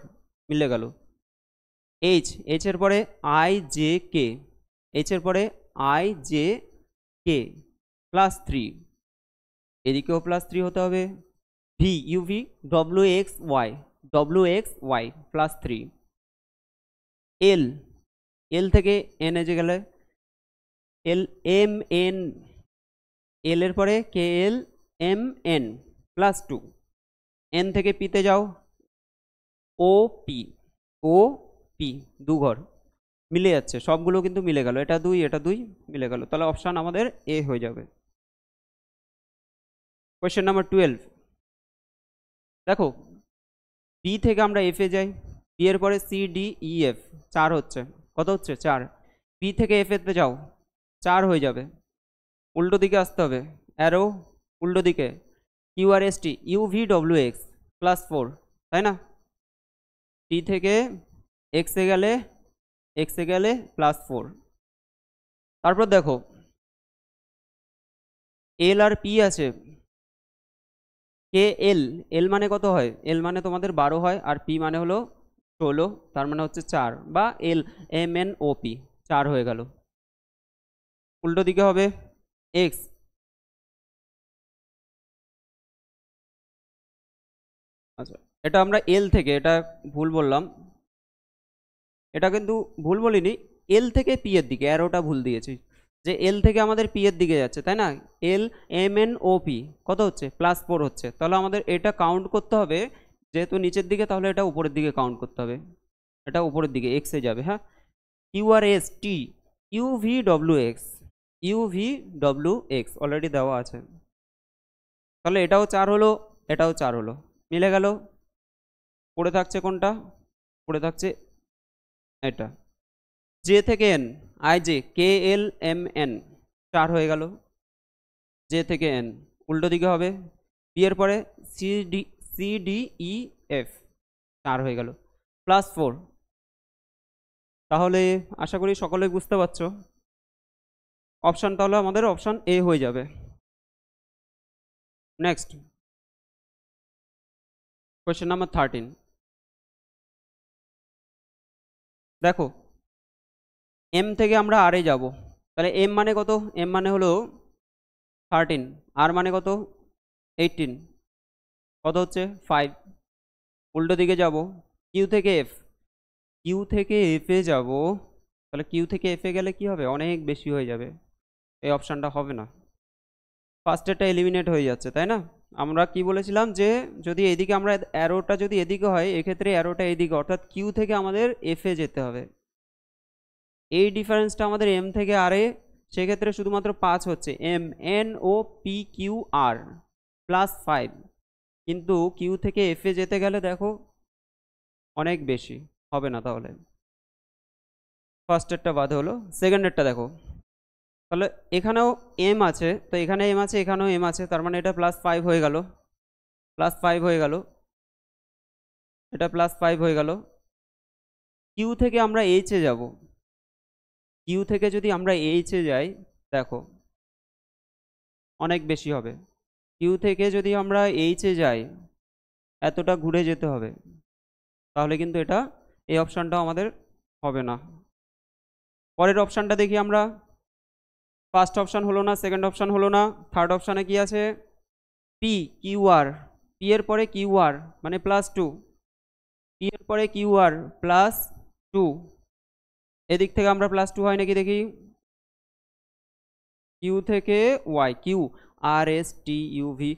মিলে গেল, এইচ, এইচ এর পরে আই জে কে, এইচ এর পরে আই জে কে +3, এদিকেও +3 হতে হবে, V UV W X Y +3, L, L থেকে এন এজে গেলে এল এম এন, এল এর পরে K L M N +2, N থেকে পিতে যাও, ও পি, ও পি দু ঘর মিলে যাচ্ছে, সবগুলো কিন্তু মিলে গেল, এটা 2 এটা 2 মিলে গেল, তাহলে অপশান আমাদের এ হয়ে যাবে। কোয়েশ্চেন নাম্বার 12, দেখো বি থেকে আমরা এফ এ যাই, বি এর পরে সি ডি ই এফ, 4 হচ্ছে, কত হচ্ছে 4, বি থেকে এফ এতে যাও, 4 হয়ে যাবে, উল্টো দিকে আসতে হবে, অ্যারো উল্টো দিকে, Q R S T U V W X +4, তাই না, টি থেকে এক্সে গেলে +4, তারপর দেখো এল আর পি আছে, কে এল, এল মানে কত হয়, এল মানে তোমাদের 12 হয়, আর পি মানে হলো 16, তার মানে হচ্ছে 4, বা L M N O P 4 হয়ে গেল, উল্টো দিকে হবে এক্স, আচ্ছা এটা আমরা এল থেকে, এটা ভুল বললাম, এটা কিন্তু ভুল বলিনি, এল থেকে পি এর দিকে, অ্যারোটা ভুল দিয়েছি, যে এল থেকে আমাদের পি এর দিকে যাচ্ছে, তাই না, L M N O P কত হচ্ছে +4 হচ্ছে, তাহলে আমাদের এটা কাউন্ট করতে হবে, যেহেতু নিচের দিকে, তাহলে এটা উপরের দিকে কাউন্ট করতে হবে, এটা উপরের দিকে এক্সে যাবে, হ্যাঁ, Q R S T U V W X already দেওয়া আছে, তাহলে এটাও 4 হলো, এটাও 4 হলো, মিলে গেল। পড়ে থাকছে কোনটা, পড়ে থাকছে এটা, জে থেকে N, I J K L M N 4 হয়ে গেল, জে থেকে এন উল্টো দিকে হবে, বি এর পরে সি ডি ই এফ 4 হয়ে গেল, +4, তাহলে আশা করি সকলেই বুঝতে পারছো, অপশান তাহলে আমাদের অপশান এ হয়ে যাবে। নেক্সট কোয়েশ্চেন নাম্বার 13, দেখো এম থেকে আমরা আর এ যাব, তাহলে এম মানে কত, এম মানে হলো 13, আর মানে কত 18, কত হচ্ছে 5, উল্টো দিকে যাব, কিউ থেকে এফ, কিউ থেকে এফ এ যাব, তাহলে কিউ থেকে এফ এ গেলে কি হবে, অনেক বেশি হয়ে যাবে, এই অপশানটা হবে না, ফার্স্টেরটা এলিমিনেট হয়ে যাচ্ছে, তাই না, আমরা কি বলেছিলাম, যে যদি এদিকে আমরা অ্যারোটা যদি এদিকে হয়, এক্ষেত্রে অ্যারোটা এদিকে, অর্থাৎ কিউ থেকে আমাদের এফ এ যেতে হবে, এই ডিফারেন্সটা আমাদের এম থেকে আর এ, সেক্ষেত্রে শুধুমাত্র 5 হচ্ছে, M N O P Q R +5, কিন্তু কিউ থেকে এফ এ যেতে গেলে দেখো অনেক বেশি হবে না, তাহলে ফার্স্টেরটা বাদ হলো, সেকেন্ডেরটা দেখো। তাহলে এখানেও এম আছে, তো এখানে এম আছে, এখানেও এম আছে, তার মানে এটা +5 হয়ে গেল, +5 হয়ে গেল, এটা +5 হয়ে গেল। কিউ থেকে আমরা এইচে যাব, কিউ থেকে যদি আমরা এইচে যাই, দেখো অনেক বেশি হবে। কিউ থেকে যদি আমরা এইচে যাই, এতটা ঘুরে যেতে হবে, তাহলে কিন্তু এটা, এই অপশানটাও আমাদের হবে না। পরের অপশানটা দেখি আমরা। ফার্স্ট অপশান হলো না, সেকেন্ড অপশান হলো না, থার্ড অপশানে কি আছে, পি কিউ আর, পি এর পরে কিউ আর মানে +2, পি এর পরে কিউ আর +2, এদিক থেকে আমরা +2 হয় নাকি দেখি। কিউ থেকে Y, Q R S T U V,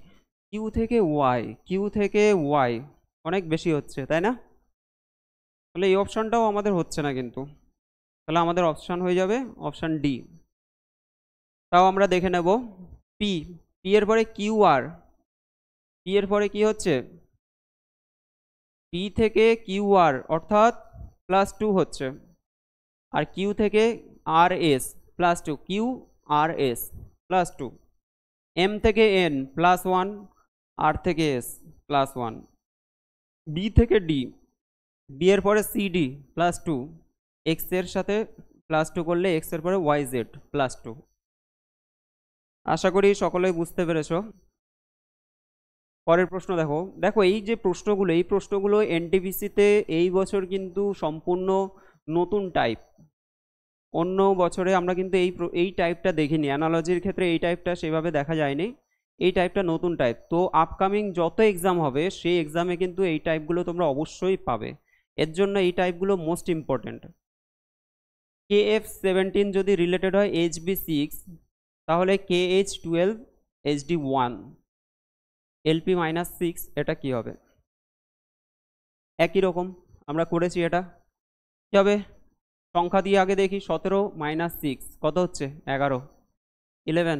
Q থেকে ওয়াই, কিউ থেকে ওয়াই অনেক বেশি হচ্ছে, তাই না? তাহলে এই অপশানটাও আমাদের হচ্ছে না কিন্তু, তাহলে আমাদের অপশান হয়ে যাবে অপশান ডি। তাও আমরা দেখে নেব। পি, পি এর পরে কিউ আর, পি এর পরে কি হচ্ছে, পি থেকে কিউ আর অর্থাৎ +2 হচ্ছে, আর কিউ থেকে আর S +2, Q R S +2, M থেকে এন +1, আর থেকে এস +1, বি থেকে ডি, বি এর পরে সি ডি +2, এক্স এর সাথে +2 করলে এক্স এর পরে ওয়াই জেড +2। আশা করি সকলেই বুঝতে পেরেছো। পরের প্রশ্ন দেখো, দেখো এই যে প্রশ্নগুলো, এই প্রশ্নগুলো এনটিপিসিতে এই বছর কিন্তু সম্পূর্ণ নতুন টাইপ। অন্য বছরে আমরা কিন্তু এই টাইপটা দেখিনি, অ্যানালজির ক্ষেত্রে এই টাইপটা সেভাবে দেখা যায়নি, এই টাইপটা নতুন টাইপ। তো আপকামিং যত এক্সাম হবে সেই এক্সামে কিন্তু এই টাইপগুলো তোমরা অবশ্যই পাবে, এর জন্য এই টাইপগুলো মোস্ট ইম্পর্টেন্ট। KF17 যদি রিলেটেড হয় HB6, তাহলে KH12 HD1 LP-6 এটা কি হবে? একই রকম আমরা করেছি, এটা কি হবে? সংখ্যা দিয়ে আগে দেখি, 17 - 6 কত হচ্ছে, 11, 11,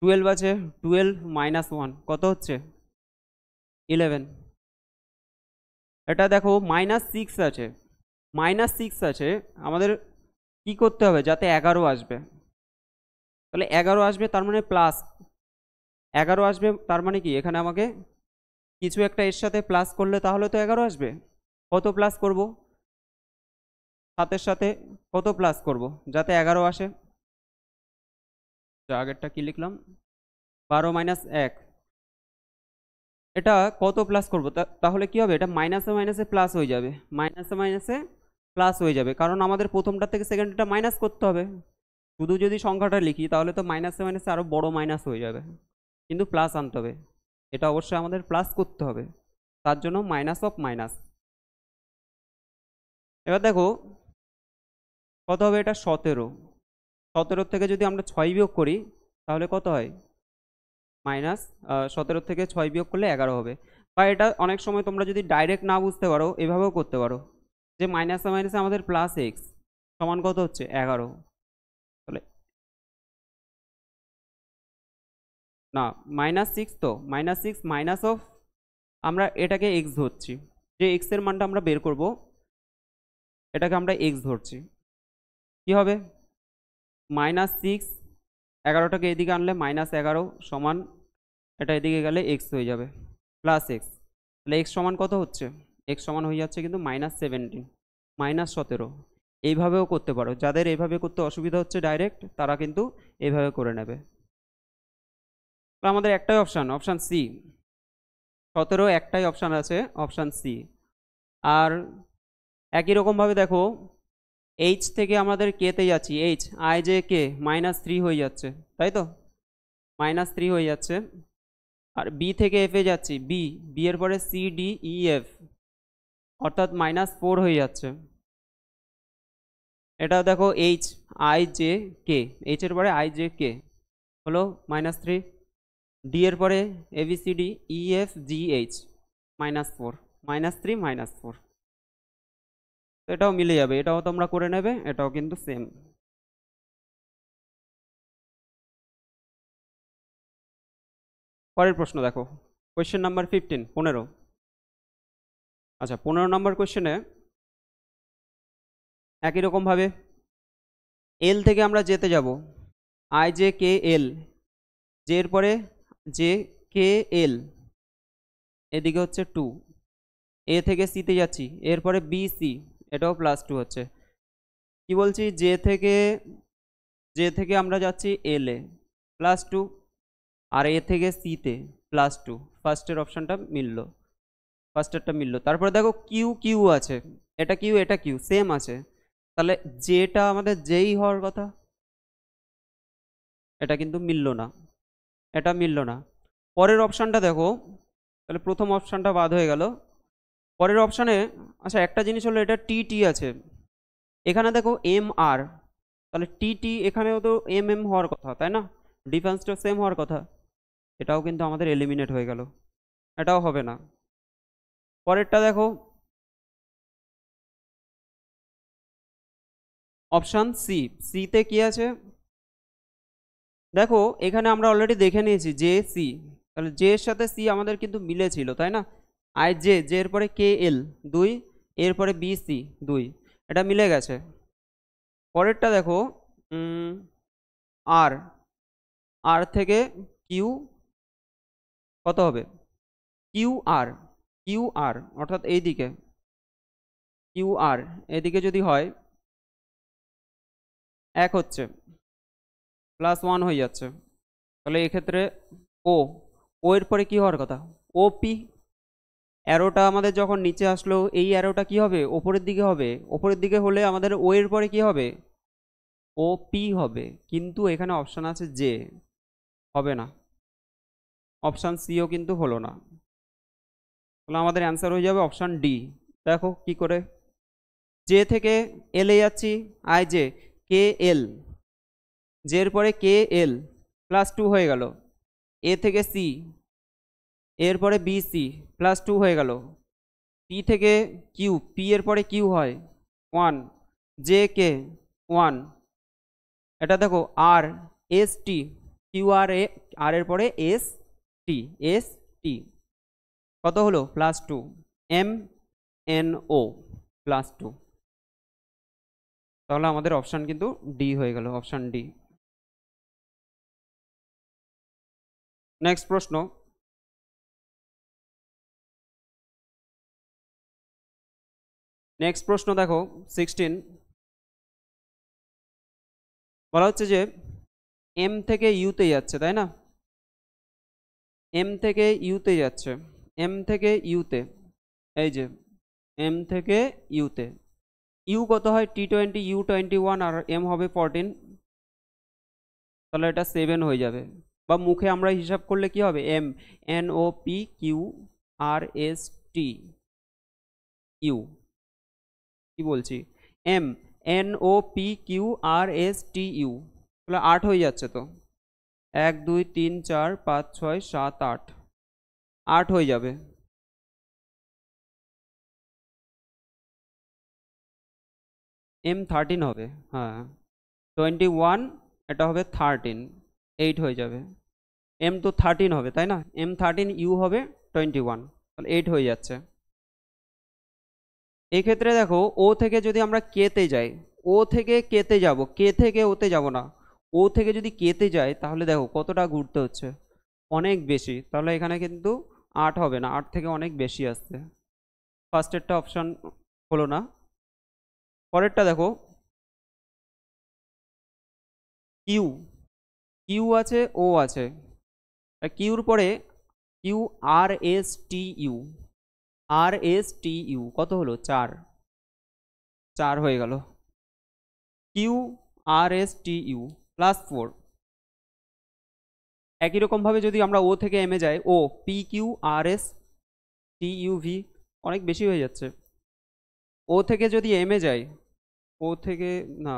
12 আছে, 12 - 1 কত হচ্ছে, 11। এটা দেখো -6 আছে, -6 আছে, আমাদের কি করতে হবে যাতে 11 আসবে, তাহলে 11 আসবে তার মানে প্লাস, 11 আসবে তার মানে কি, এখানে আমাকে কিছু একটা এর সাথে প্লাস করলে তাহলে তো 11 আসবে। কত প্লাস করব, 7-এর সাথে কত প্লাস করব যাতে 11 আসে, আগেরটা কি লিখলাম, 12 - 1, এটা কত প্লাস করব, তাহলে কি হবে, এটা মাইনাসে মাইনাসে প্লাস হয়ে যাবে, মাইনাসে মাইনাসে প্লাস হয়ে যাবে, কারণ আমাদের প্রথমটা থেকে সেকেন্ডটা মাইনাস করতে হবে। শুধু যদি সংখ্যাটা লিখি তাহলে তো মাইনাসে মাইনাসে আরো বড় মাইনাস হয়ে যাবে, কিন্তু প্লাস আনতে হবে, এটা অবশ্যই আমাদের প্লাস করতে হবে, তার জন্য মাইনাস অফ মাইনাস। এবার দেখো কত হবে, এটা 17, 17 থেকে যদি আমরা 6 বিয়োগ করি তাহলে কত হয়, -17 থেকে 6 বিয়োগ করলে 11 হবে। বা এটা অনেক সময় তোমরা যদি ডাইরেক্ট না বুঝতে পারো এভাবেও করতে পারো, যে মাইনাসে মাইনাসে আমাদের +x সমান কত হচ্ছে, 11, তাহলে না, -6, তো -6 মাইনাস অফ, আমরা এটাকে x ধরছি, যে x এর মানটা আমরা বের করব এটাকে আমরা x ধরছি, কি হবে, -6, 11টাকে এদিকে আনলে -11 সমান, এটা এদিকে গেলে x হয়ে যাবে +x, তাহলে x সমান কত হচ্ছে, x সমান হয়ে যাচ্ছে কিন্তু -17, -17। এইভাবেও করতে পারো, যাদের এইভাবে করতে অসুবিধা হচ্ছে ডাইরেক্ট, তারা কিন্তু এইভাবে করে নেবে। আমাদের একটাই অপশান, অপশান সি, 17 একটাই অপশান আছে, অপশান সি। আর একই রকমভাবে দেখো, এইচ থেকে আমাদের কেতে যাচ্ছি, এইচ আই জে কে -3 হয়ে যাচ্ছে, তাই তো, -3 হয়ে যাচ্ছে। আর বি থেকে এফে যাচ্ছি, বি, বি এর পরে সি ডি ই এফ অর্থাৎ -4 হয়ে যাচ্ছে। এটা দেখো H I J K, H এর পরে আই জে কে হলো -3, ডি এর পরে ABCD E F G H -4, -3 -4, এটাও মিলে যাবে, এটাও তোমরা করে নেবে, এটাও কিন্তু সেম। পরের প্রশ্ন দেখো, কোয়েশ্চেন নাম্বার 15, 15। আচ্ছা 15 নম্বর কোশ্চেনে একই রকমভাবে এল থেকে আমরা যেতে যাব, I J K L, J এর পরে জে কে এল, এদিকে হচ্ছে 2, এ থেকে সিতে যাচ্ছি, এরপরে বি সি, এটাও +2 হচ্ছে। কি বলছি, জে থেকে আমরা যাচ্ছি এল এ +2, আর এ থেকে সিতে +2। ফার্স্টের অপশানটা মিললো, ফার্স্টেরটা মিললো। তারপরে দেখো কিউ কিউ আছে, এটা কিউ এটা কিউ সেম আছে, তাহলে যেটা আমাদের যেই হওয়ার কথা, এটা কিন্তু মিললো না, এটা মিললো না। পরের অপশানটা দেখো, তাহলে প্রথম অপশানটা বাদ হয়ে গেল। পরের অপশানে আচ্ছা একটা জিনিস হলো, এটা টি টি আছে, এখানে দেখো এম আর, তাহলে টি টি এখানেও তো এম এম হওয়ার কথা, তাই না? ডিফারেন্সটা সেম হওয়ার কথা, এটাও কিন্তু আমাদের এলিমিনেট হয়ে গেল, এটাও হবে না। পরেরটা দেখো, অপশান সি, সিতে কি আছে দেখো, এখানে আমরা অলরেডি দেখে নিয়েছি জে সি, তাহলে জে এর সাথে সি আমাদের কিন্তু মিলেছিল, তাই না? আই জে, জে এর পরে কে এল 2, এরপরে বি সি 2, এটা মিলে গেছে। পরেরটা দেখো, আর, আর থেকে কিউ কত হবে, কিউ আর, কিউ আর অর্থাৎ এই দিকে কিউ আর, এদিকে যদি হয় 1 হচ্ছে, +1 হয়ে যাচ্ছে, তাহলে এক্ষেত্রে ও, ও এর পরে কি হওয়ার কথা, ও পি, অ্যারোটা আমাদের যখন নিচে আসলো এই অ্যারোটা কি হবে, ওপরের দিকে হবে, ওপরের দিকে হলে আমাদের ও এর পরে কি হবে, ও পি হবে, কিন্তু এখানে অপশান আছে জে, হবে না, অপশান সিও কিন্তু হলো না, তাহলে আমাদের অ্যান্সার হয়ে যাবে অপশান ডি। দেখো কি করে, জে থেকে এল এ যাচ্ছি, I J K L, J এর পরে কে এল +2 হয়ে গেল, এ থেকে সি, এরপরে বি সি +2 হয়ে গেল, পি থেকে কিউ, পি এর পরে কিউ হয় 1, জে কে 1, এটা দেখো আর এস টি, কিউ আর এ, আর এর পরে এস টি, এস টি কত হলো +2, এম এন ও +2, তাহলে আমাদের অপশান কিন্তু ডি হয়ে গেল, অপশান ডি। নেক্সট প্রশ্ন, নেক্সট প্রশ্ন দেখো 16, বলা হচ্ছে যে এম থেকে ইউতে যাচ্ছে, তাই না? এম থেকে ইউতে যাচ্ছে, এম থেকে ইউতে, এই যে এম থেকে ইউতে, ইউ কত হয় T20, U21, আর এম হবে 14, তাহলে এটা 7 হয়ে যাবে, বা মুখে আমরা হিসাব করলে কি হবে, M N O P Q R S T U, কি বলছি, M N O P Q R S T U, তাহলে 8 হয়ে যাচ্ছে তো, 1 2 3 4 5 6 7 8, 8 হয়ে যাবে। M13 হবে, হ্যাঁ 21, এটা হবে 13, 8 হয়ে যাবে, এম তো 13 হবে তাই না, M13 ইউ হবে 21, তাহলে 8 হয়ে যাচ্ছে। এই ক্ষেত্রে দেখো ও থেকে যদি আমরা কেতে যাই, ও থেকে কেতে যাব, কে থেকে ওতে যাব না, ও থেকে যদি কেতে যাই তাহলে দেখো কতটা ঘুরতে হচ্ছে, অনেক বেশি, তাহলে এখানে কিন্তু 8 হবে না, 8 থেকে অনেক বেশি আসছে, ফার্স্টেরটা অপশান হলো না। পরেরটা দেখো, কিউ, কিউ আছে ও আছে, কিউর পরে Q R S T you, R S T you কত হলো 4, 4 হয়ে গেল, Q R S T you +4। একই রকম ভাবে যদি আমরা ও থেকে এমে যাই, ও P Q R S T U V, অনেক বেশি হয়ে যাচ্ছে। ও থেকে যদি এমে যাই, ও থেকে না,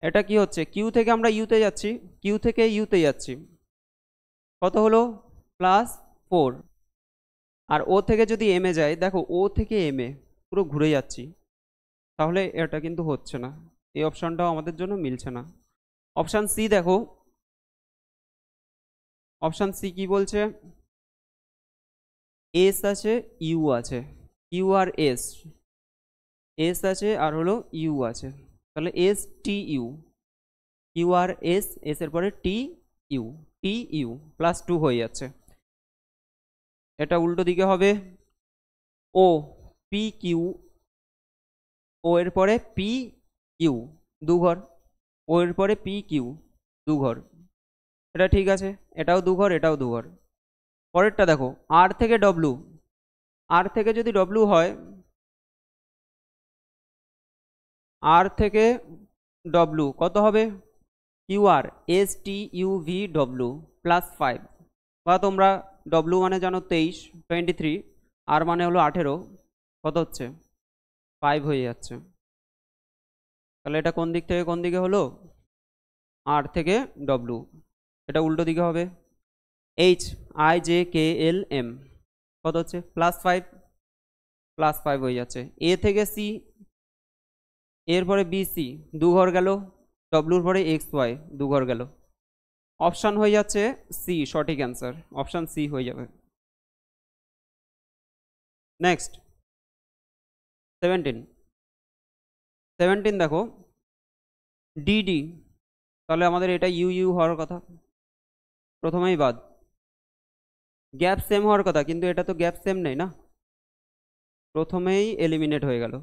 এটা কি হচ্ছে, কিউ থেকে আমরা ইউতে যাচ্ছি, কিউ থেকে ইউতে যাচ্ছি, কত হলো +4, আর ও থেকে যদি এমে যাই, দেখো ও থেকে এমে পুরো ঘুরে যাচ্ছি, তাহলে এটা কিন্তু হচ্ছে না, এই অপশানটাও আমাদের জন্য মিলছে না। অপশান সি দেখো, অপশান সি কি বলছে, এস আছে, ইউ আছে, কিউ আর এস, এস আছে আর হলো ইউ আছে, তাহলে S T you, Q R S, S এর পরে T you, T U plus 2 হয়ে যাচ্ছে। এটা উল্টো দিকে হবে ও পি কিউ, ও এর পরে পি কিউ 2 ঘর, ও এর পরে পি কিউ 2 ঘর, এটা ঠিক আছে, এটাও 2 ঘর, এটাও 2 ঘর। পরেরটা দেখো আর থেকে ডব্লু, আর থেকে যদি ডব্লু হয়, আর থেকে ডব্লু কত হবে, Q R S T U V W plus 5, বা তোমরা ডব্লু মানে জানো 23, 23, আর মানে হলো 18, কত হচ্ছে 5 হয়ে যাচ্ছে। তাহলে এটা কোন দিক থেকে কোন দিকে হলো, আর থেকে ডব্লু, এটা উল্টো দিকে হবে H I J K L M, কত হচ্ছে প্লাস 5, প্লাস 5 হয়ে যাচ্ছে। এ থেকে সি, এরপরে বি সি 2 ঘর গেল, ডব্লুর পরে এক্স ওয়াই 2 ঘর গেল, অপশান হয়ে যাচ্ছে সি, সঠিক অ্যান্সার অপশান সি হয়ে যাবে। নেক্সট 17 দেখো ডিডি, তাহলে আমাদের এটা ইউ ইউ হওয়ার কথা, প্রথমেই বাদ। গ্যাপ সেম হওয়ার কথা, কিন্তু এটা তো গ্যাপ সেম নেই না, প্রথমেই এলিমিনেট হয়ে গেল।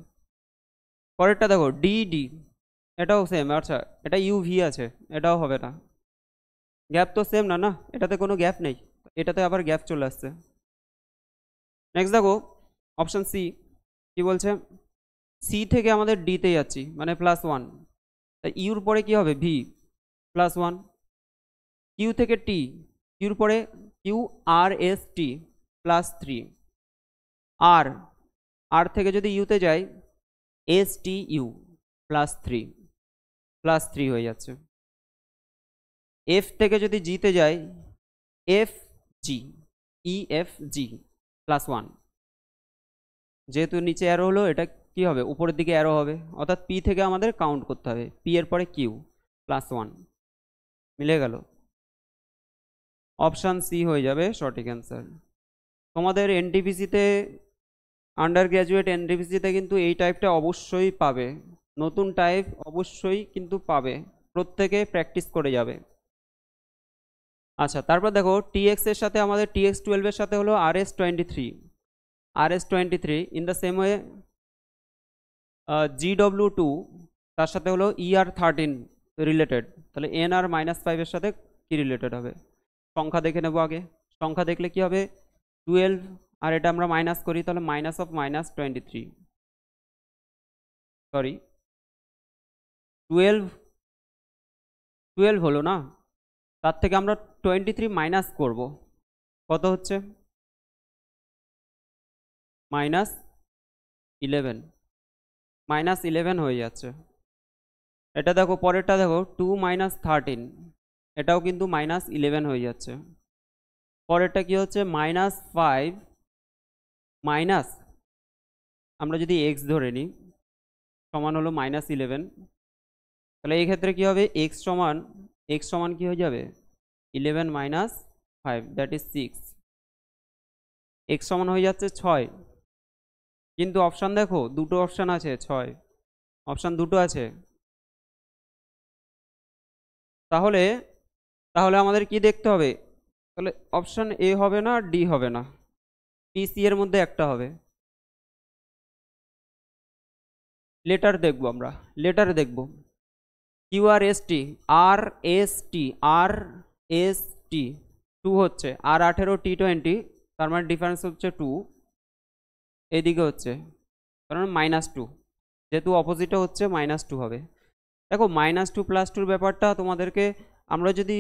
পরেরটা দেখো ডিডি, এটাও সেম, আচ্ছা এটা ইউ ভি আছে, এটাও হবে না, গ্যাপ তো সেম না, না এটাতে কোনো গ্যাপ নেই, এটাতে আবার গ্যাপ চলে আসছে। নেক্সট দেখো অপশান সি, কি বলছে, সি থেকে আমাদের ডিতে যাচ্ছি মানে +1, তাই ইউর পরে কি হবে ভি +1, কিউ থেকে টি, কিউর পরে কিউ আর এস টি +3, আর আর থেকে যদি ইউতে যাই এস টি ইউ +3 হয়ে যাচ্ছে। এফ থেকে যদি জিতে যাই এফ জি, ই এফ জি +1, যেহেতু নিচে অ্যারো হলো এটা কি হবে উপরের দিকে অ্যারো হবে, অর্থাৎ পি থেকে আমাদের কাউন্ট করতে হবে, পি এর পরে কিউ +1, মিলে গেল, অপশান সি হয়ে যাবে সঠিক অ্যান্সার। তোমাদের এনটিপিসিতে, আন্ডার গ্র্যাজুয়েট এনটিপিসিতে কিন্তু এই টাইপটা অবশ্যই পাবে, নতুন টাইপ অবশ্যই কিন্তু পাবে, প্রত্যেকে প্র্যাকটিস করে যাবে। আচ্ছা তারপর দেখো টিএক্স এর সাথে আমাদের TX12 এর সাথে হলো RS23 in the same way, GW2 তার সাথে হলো ER13 রিলেটেড, তাহলে NR -5 এর সাথে কি রিলেটেড হবে, সংখ্যা দেখে নেবো আগে, সংখ্যা দেখলে কি হবে 12, আর এটা আমরা মাইনাস করি তাহলে -23, সরি 12 হলো না, তার থেকে আমরা 23 মাইনাস করব, কত হচ্ছে -11 হয়ে যাচ্ছে। এটা দেখো পরেরটা দেখো 2 - 13, এটাও কিন্তু -11 হয়ে যাচ্ছে। পরেরটা কি হচ্ছে -5 মাইনাস, আমরা যদি এক্স ধরে নিই সমান হলো -11, তাহলে এই ক্ষেত্রে কি হবে এক্স সমান কি হয়ে যাবে 11 - 5 দ্যাট ইজ 6, এক্স সমান হয়ে যাচ্ছে 6, কিন্তু অপশান দেখো দুটো অপশান আছে, 6 অপশান দুটো আছে, তাহলে তাহলে আমাদের কি দেখতে হবে, তাহলে অপশান এ হবে না, ডি হবে না, পিসি এর মধ্যে একটা হবে। লেটার দেখবো, আমরা লেটার দেখবো QRST RST 2 হচ্ছে, আর 18 T20, তার মানে ডিফারেন্স হচ্ছে 2, এদিকে হচ্ছে কারণ -2, যেহেতু অপোজিটে হচ্ছে -2 হবে। দেখো -2 +2 ব্যাপারটা তোমাদেরকে, আমরা যদি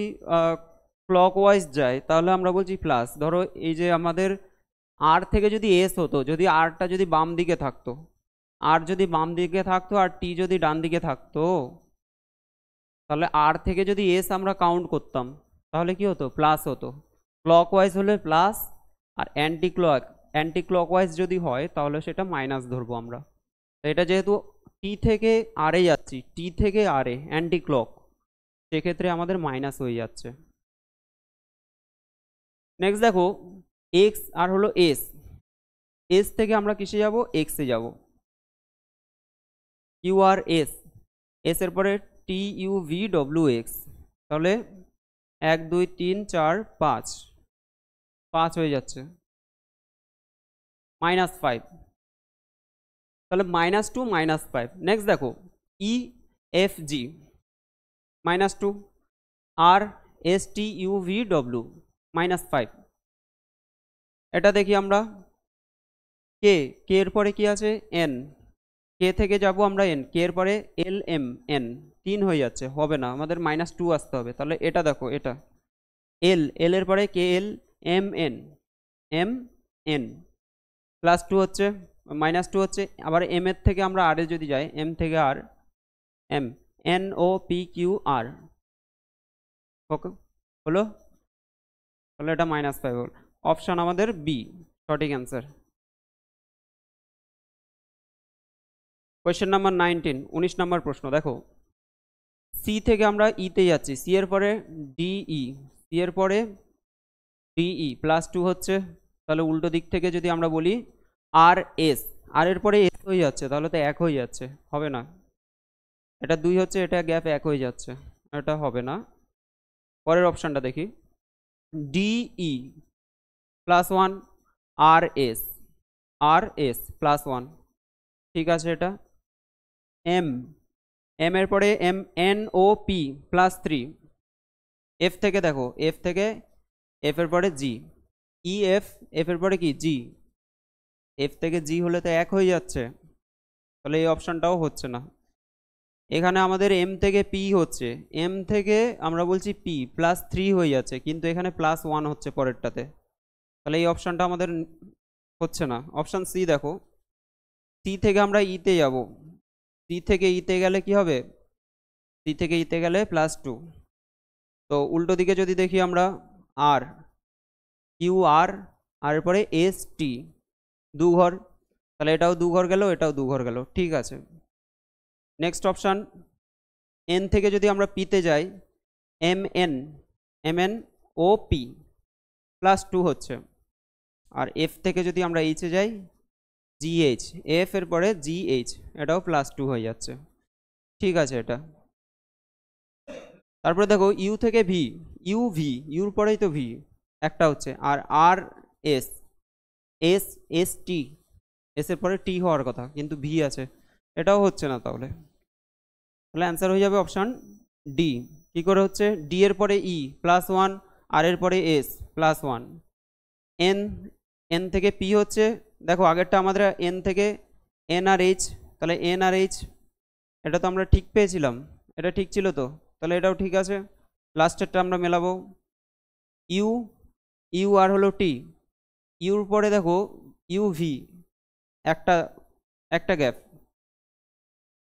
ক্লকওয়াইজ যাই তাহলে আমরা বলছি প্লাস, ধরো এই যে আমাদের আর থেকে যদি এস হতো, যদি আরটা যদি বাম দিকে থাকতো, আর যদি বাম দিকে থাকতো আর টি যদি ডান দিকে থাকতো, তাহলে আর থেকে যদি এস আমরা কাউন্ট করতাম তাহলে কি হতো প্লাস হতো, ক্লকওয়াইজ হলে প্লাস, আর অ্যান্টি ক্লকওয়াইজ যদি হয় তাহলে সেটা মাইনাস ধরবো আমরা। তো এটা যেহেতু টি থেকে আরে যাচ্ছি, টি থেকে আরে অ্যান্টি ক্লক, সেক্ষেত্রে আমাদের মাইনাস হয়ে যাচ্ছে। নেক্সট দেখো এক্স আর হলো এস, এস থেকে আমরা কিসে যাব, এক্সে যাব, কিউ আর এস, এস এর পরে T U V W x, তাহলে 1 2 3 4 5, 5 হয়ে যাচ্ছে, -5, তাহলে -2 -5। নেক্সট দেখো E F G -2, R S T U V W -5। এটা দেখি আমরা, কে, কে এর পরে কি আছে, এন, কে থেকে যাব আমরা এন, কে এর পরে এল এম এন, 3 হয়ে যাচ্ছে, হবে না, আমাদের -2 আসতে হবে। তাহলে এটা দেখো, এটা এল, এল এর পরে K L M N, M N, +2 হচ্ছে, -2 হচ্ছে, আবার এম এর থেকে আমরা আর এ যদি যাই, এম থেকে R, M N O P Q R, okay হলো, তাহলে এটা -5 হল। অপশন আমাদের বি সঠিক অ্যান্সার। কোয়েশ্চেন নাম্বার 19, 19 নম্বর প্রশ্ন দেখো, সি থেকে আমরা ইতে যাচ্ছি, সি এর পরে ডিই, সি এর পরে ডিই, +2 হচ্ছে, তাহলে উল্টো দিক থেকে যদি আমরা বলি আর এস, আর এর পরে এস হয়ে যাচ্ছে, তাহলে তো 1 হয়ে যাচ্ছে, হবে না, এটা 2 হচ্ছে, এটা গ্যাপ 1 হয়ে যাচ্ছে, এটা হবে না। পরের অপশানটা দেখি, DE +1, R S, R S +1, ঠিক আছে, এটা এম, এম এর পরে M N O P +3, F থেকে দেখো, এফ থেকে এফ এর পরে জি, ই এফ, এফ এর পরে কি জি, এফ থেকে জি হলে তো 1 হয়ে যাচ্ছে, তাহলে এই অপশানটাও হচ্ছে না। এখানে আমাদের এম থেকে পি হচ্ছে, এম থেকে আমরা বলছি পি +3 হয়ে যাচ্ছে, কিন্তু এখানে +1 হচ্ছে পরেরটাতে, তাহলে এই অপশানটা আমাদের হচ্ছে না। অপশান সি দেখো, সি থেকে আমরা ইতে যাব, সি থেকে ইতে গেলে কি হবে, সি থেকে ইতে গেলে +2, তো উল্টো দিকে যদি দেখি আমরা, আর কিউ আর, আর এরপরে এস টি, 2 ঘর, তাহলে এটাও 2 ঘর গেল, এটাও 2 ঘর গেল, ঠিক আছে। নেক্সট অপশান, এন থেকে যদি আমরা পিতে যাই, M N, M N O P +2 হচ্ছে, আর এফ থেকে যদি আমরা এইচে যাই, জিএইচ, এফ এর পরে জিএইচ, এটাও +2 হয়ে যাচ্ছে, ঠিক আছে এটা। তারপরে দেখো ইউ থেকে ভি, ইউ ভি, ইউর পরেই তো ভি একটা হচ্ছে, আর R S, S S T, S এর পরে টি হওয়ার কথা, কিন্তু ভি আছে, এটাও হচ্ছে না, তাহলে তাহলে অ্যান্সার হয়ে যাবে অপশান ডি। কি করে হচ্ছে, ডি এর পরে ই +1, আর এর পরে এস +1, এন, এন থেকে পি হচ্ছে, দেখো আগেরটা আমাদের এন থেকে এন আর এইচ, তাহলে এন আর এইচ, এটা তো আমরা ঠিক পেয়েছিলাম, এটা ঠিক ছিল তো, তাহলে এটাও ঠিক আছে, লাস্টেরটা আমরা মেলাবো, ইউ, ইউ আর হলো টি, ইউর পরে দেখো ইউ ভি, একটা একটা গ্যাপ,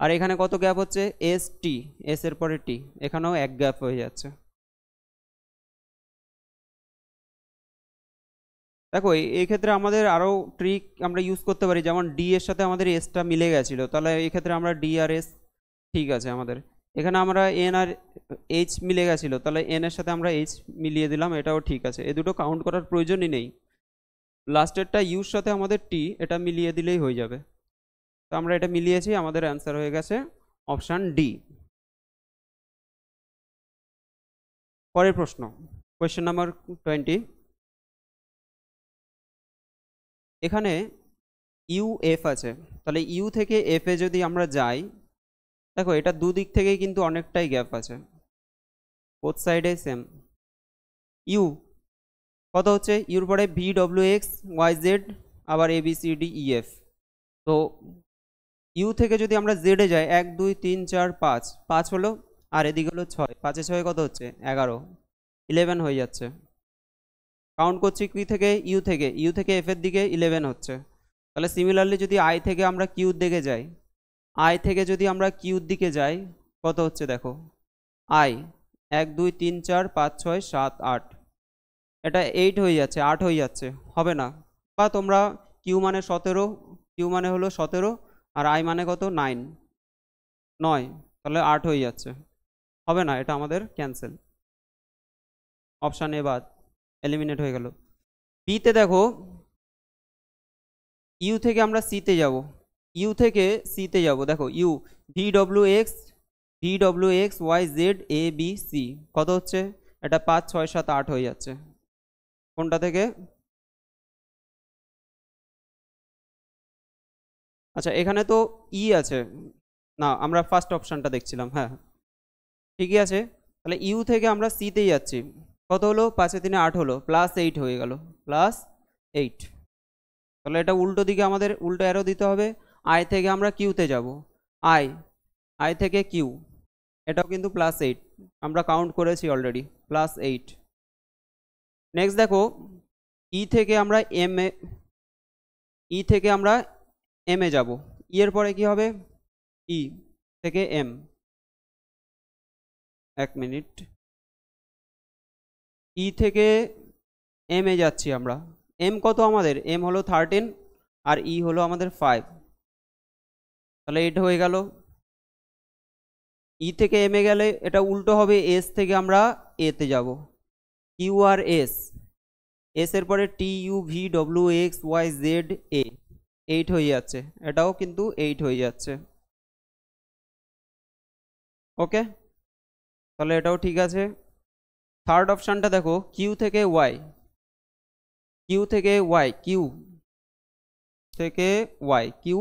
আর এখানে কত গ্যাপ হচ্ছে, এস টি, এস এর পরে টি, এখানেও 1 গ্যাপ হয়ে যাচ্ছে। দেখো এই ক্ষেত্রে আমাদের আরও ট্রিক আমরা ইউজ করতে পারি, যেমন ডি এর সাথে আমাদের এসটা মিলে গেছিলো, তাহলে এই ক্ষেত্রে আমরা ডি আর এস, ঠিক আছে, আমাদের এখানে আমরা এন আর এইচ মিলে গেছিলো, তাহলে এন এর সাথে আমরা এইচ মিলিয়ে দিলাম, এটাও ঠিক আছে, এ দুটো কাউন্ট করার প্রয়োজনই নেই, লাস্টেরটা ইউর সাথে আমাদের টি, এটা মিলিয়ে দিলেই হয়ে যাবে, তো আমরা এটা মিলিয়েছি, আমাদের অ্যান্সার হয়ে গেছে অপশান ডি। পরের প্রশ্ন, কোয়েশ্চেন নাম্বার 20, এখানে ইউ এফ আছে, তাহলে ইউ থেকে এফ এ যদি আমরা যাই, দেখো এটা দুদিক থেকেই কিন্তু অনেকটাই গ্যাপ আছে, বোথ সাইডে সেম, ইউ কত হচ্ছে, ইউর পরে V W X Y Z, আবার A B C D E F, তো ইউ থেকে যদি আমরা জেডে যাই, 1 2 3 4 5, 5 হলো, আর এদিকে হলো 6, 5 এ 6 কত হচ্ছে, 11, 11 হয়ে যাচ্ছে, কাউন্ট করছি কি থেকে, ইউ থেকে, ইউ থেকে এফ এর দিকে 11 হচ্ছে, তাহলে সিমিলারলি যদি আই থেকে আমরা কিউর দিকে যাই, আই থেকে যদি আমরা কিউর দিকে যাই, কত হচ্ছে দেখো, আই 1 2 3 4 5 6 7 8, এটা 8 হয়ে যাচ্ছে, 8 হয়ে যাচ্ছে, হবে না, বা তোমরা কিউ মানে 17, কিউ মানে হলো 17, আর আই মানে কত 9, 9, তাহলে 8 হয়ে যাচ্ছে, হবে না, এটা আমাদের ক্যান্সেল, অপশান এ বাদ, এলিমিনেট হয়ে গেল। বিতে দেখো ইউ থেকে আমরা সিতে যাব, ইউ থেকে সিতে যাব, দেখো U V X Y Z A B C কত হচ্ছে, এটা 5 6 7 8 হয়ে যাচ্ছে। কোনটা থেকে, আচ্ছা এখানে তো ই আছে না, আমরা ফার্স্ট অপশানটা দেখছিলাম, হ্যাঁ ঠিকই আছে। তাহলে ইউ থেকে আমরা সিতে যাচ্ছি, কত হলো 5 এ 3 8 হলো, +8 হয়ে গেল, +8। তাহলে এটা উল্টো দিকে আমাদের উল্টো অ্যারো দিতে হবে। আই থেকে আমরা কিউতে যাব, আই আই থেকে কিউ, এটাও কিন্তু +8, আমরা কাউন্ট করেছি অলরেডি, +8। নেক্সট দেখো ই থেকে আমরা এম এ, ই থেকে আমরা এম এ যাব, ই এর পরে কি হবে, ই থেকে এম, এক মিনিট, ই থেকে এম এ যাচ্ছি আমরা, এম কত আমাদের, এম হলো 13 আর ই হলো আমাদের 5, তাহলে এটা হয়ে গেল। ই থেকে এম এ গেলে এটা উল্টো হবে, এস থেকে আমরা এতে যাব, কিউ আর এস, এস এর পরে T U V W X Y Z A, 8 হয়ে যাচ্ছে, এটাও কিন্তু 8 হয়ে যাচ্ছে। ওকে, তাহলে এটাও ঠিক আছে। থার্ড অপশানটা দেখো কিউ থেকে ওয়াই, কিউ থেকে ওয়াই, কিউ থেকে Y, Q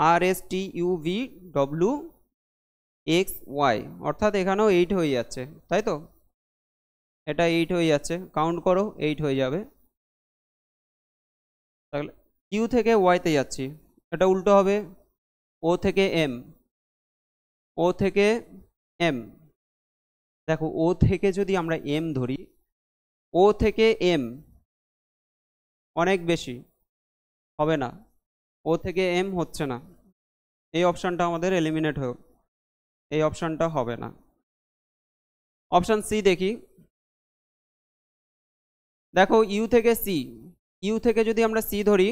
R S T U V W X Y, অর্থাৎ এখানেও 8 হয়ে যাচ্ছে, তাই তো, এটা 8 হয়ে যাচ্ছে, কাউন্ট করো 8 হয়ে যাবে। তাহলে কিউ থেকে ওয়াইতে যাচ্ছি, এটা উল্টো হবে, ও থেকে এম, ও থেকে এম, দেখো ও থেকে যদি আমরা এম ধরি, ও থেকে এম অনেক বেশি হবে না, ও থেকে এম হচ্ছে না, এই অপশানটা আমাদের এলিমিনেট হোক, এই অপশানটা হবে না। অপশান সি দেখি, দেখো ইউ থেকে সি, ইউ থেকে যদি আমরা সি ধরি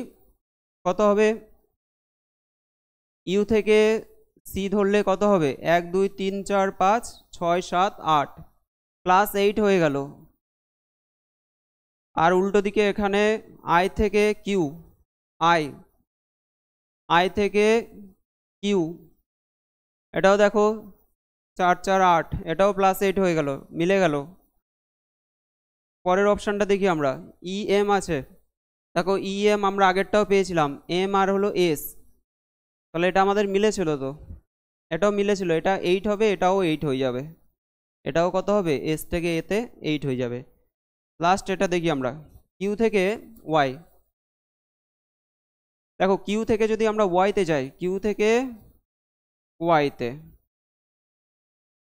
কত হবে, ইউ থেকে সি ধরলে কত হবে, 1 2 3 4 5 6 7 8, +8 হয়ে গেল। আর উল্টো দিকে এখানে আই থেকে কিউ, আই আই থেকে কিউ, এটাও দেখো 4 4 8, এটাও +8 হয়ে গেল, মিলে গেল। পরের অপশানটা দেখি আমরা, ই এম আছে, দেখো ই এম আমরা আগেরটাও পেয়েছিলাম, এম আর হলো এস, তাহলে এটা আমাদের মিলেছিল তো, এটাও মিলেছিল, এটা 8 হবে, এটাও 8 হয়ে যাবে, এটাও কত হবে, এস থেকে এতে 8 হয়ে যাবে। লাস্ট এটা দেখি আমরা, কিউ থেকে ওয়াই, দেখো কিউ থেকে যদি আমরা ওয়াইতে যাই, কিউ থেকে ওয়াইতে,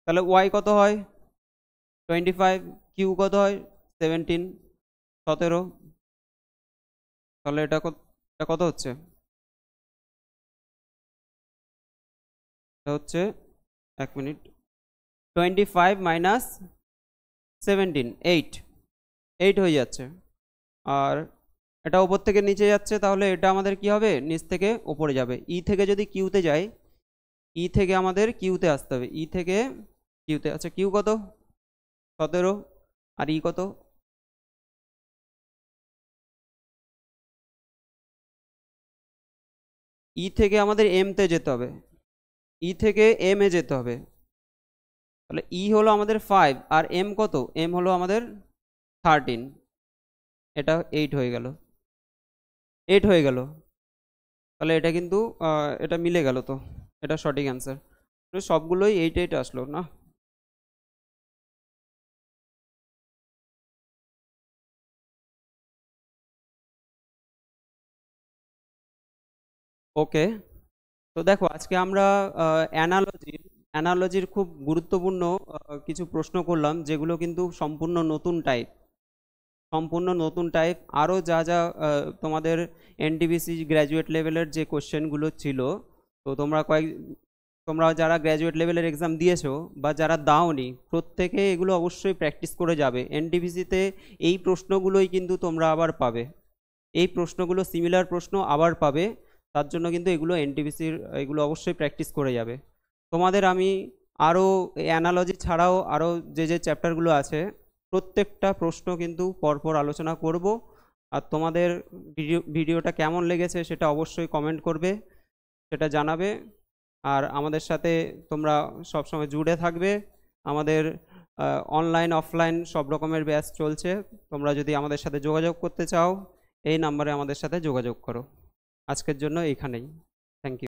তাহলে ওয়াই কত হয় 25, কিউ কত হয় 17 17, তাহলে এটা কত হচ্ছে, এটা হচ্ছে, এক মিনিট, 25 মাইনাস 17, 8 হয়ে যাচ্ছে। আর এটা উপর থেকে নিচে যাচ্ছে, তাহলে এটা আমাদের কি হবে, নিচ থেকে উপরে যাবে। ই থেকে যদি কিউতে যাই, ই থেকে আমাদের কিউতে আসতে হবে, ই থেকে কিউতে, আচ্ছা কিউ কত 17 আর ই কত, ই থেকে আমাদের এম তে যেতে হবে, ই থেকে এম এ যেতে হবে, তাহলে ই হলো আমাদের 5 আর এম কত, এম হলো আমাদের 13, এটা 8 হয়ে গেল, 8 হয়ে গেল, তাহলে এটা কিন্তু এটা মিলে গেল, তো এটা সঠিক অ্যান্সার, সবগুলোই 8 8 আসলো না। ওকে, তো দেখো আজকে আমরা অ্যানালজির খুব গুরুত্বপূর্ণ কিছু প্রশ্ন করলাম, যেগুলো কিন্তু সম্পূর্ণ নতুন টাইপ। আরও যা যা তোমাদের এনটিপিসি গ্র্যাজুয়েট লেভেলের যে কোশ্চেনগুলো ছিল, তো তোমরা যারা গ্র্যাজুয়েট লেভেলের এক্সাম দিয়েছো বা যারা দাওনি, প্রত্যেকে এগুলো অবশ্যই প্র্যাকটিস করে যাবে। এনটিপিসিতে এই প্রশ্নগুলোই কিন্তু তোমরা আবার পাবে, এই প্রশ্নগুলো সিমিলার প্রশ্ন আবার পাবে, তার জন্য কিন্তু এগুলো এনটিপিসির এগুলো অবশ্যই প্র্যাকটিস করে যাবে। তোমাদের আমি আরও অ্যানালজি ছাড়াও আরও যে চ্যাপ্টারগুলো আছে, প্রত্যেকটা প্রশ্ন কিন্তু পরপর আলোচনা করব। আর তোমাদের ভিডিওটা কেমন লেগেছে সেটা অবশ্যই কমেন্ট করবে, সেটা জানাবে। আর আমাদের সাথে তোমরা সবসময় জুড়ে থাকবে। আমাদের অনলাইন অফলাইন সব রকমের ব্যাচ চলছে। তোমরা যদি আমাদের সাথে যোগাযোগ করতে চাও এই নাম্বারে আমাদের সাথে যোগাযোগ করো। আজকের জন্য এইখানেই। Thank you.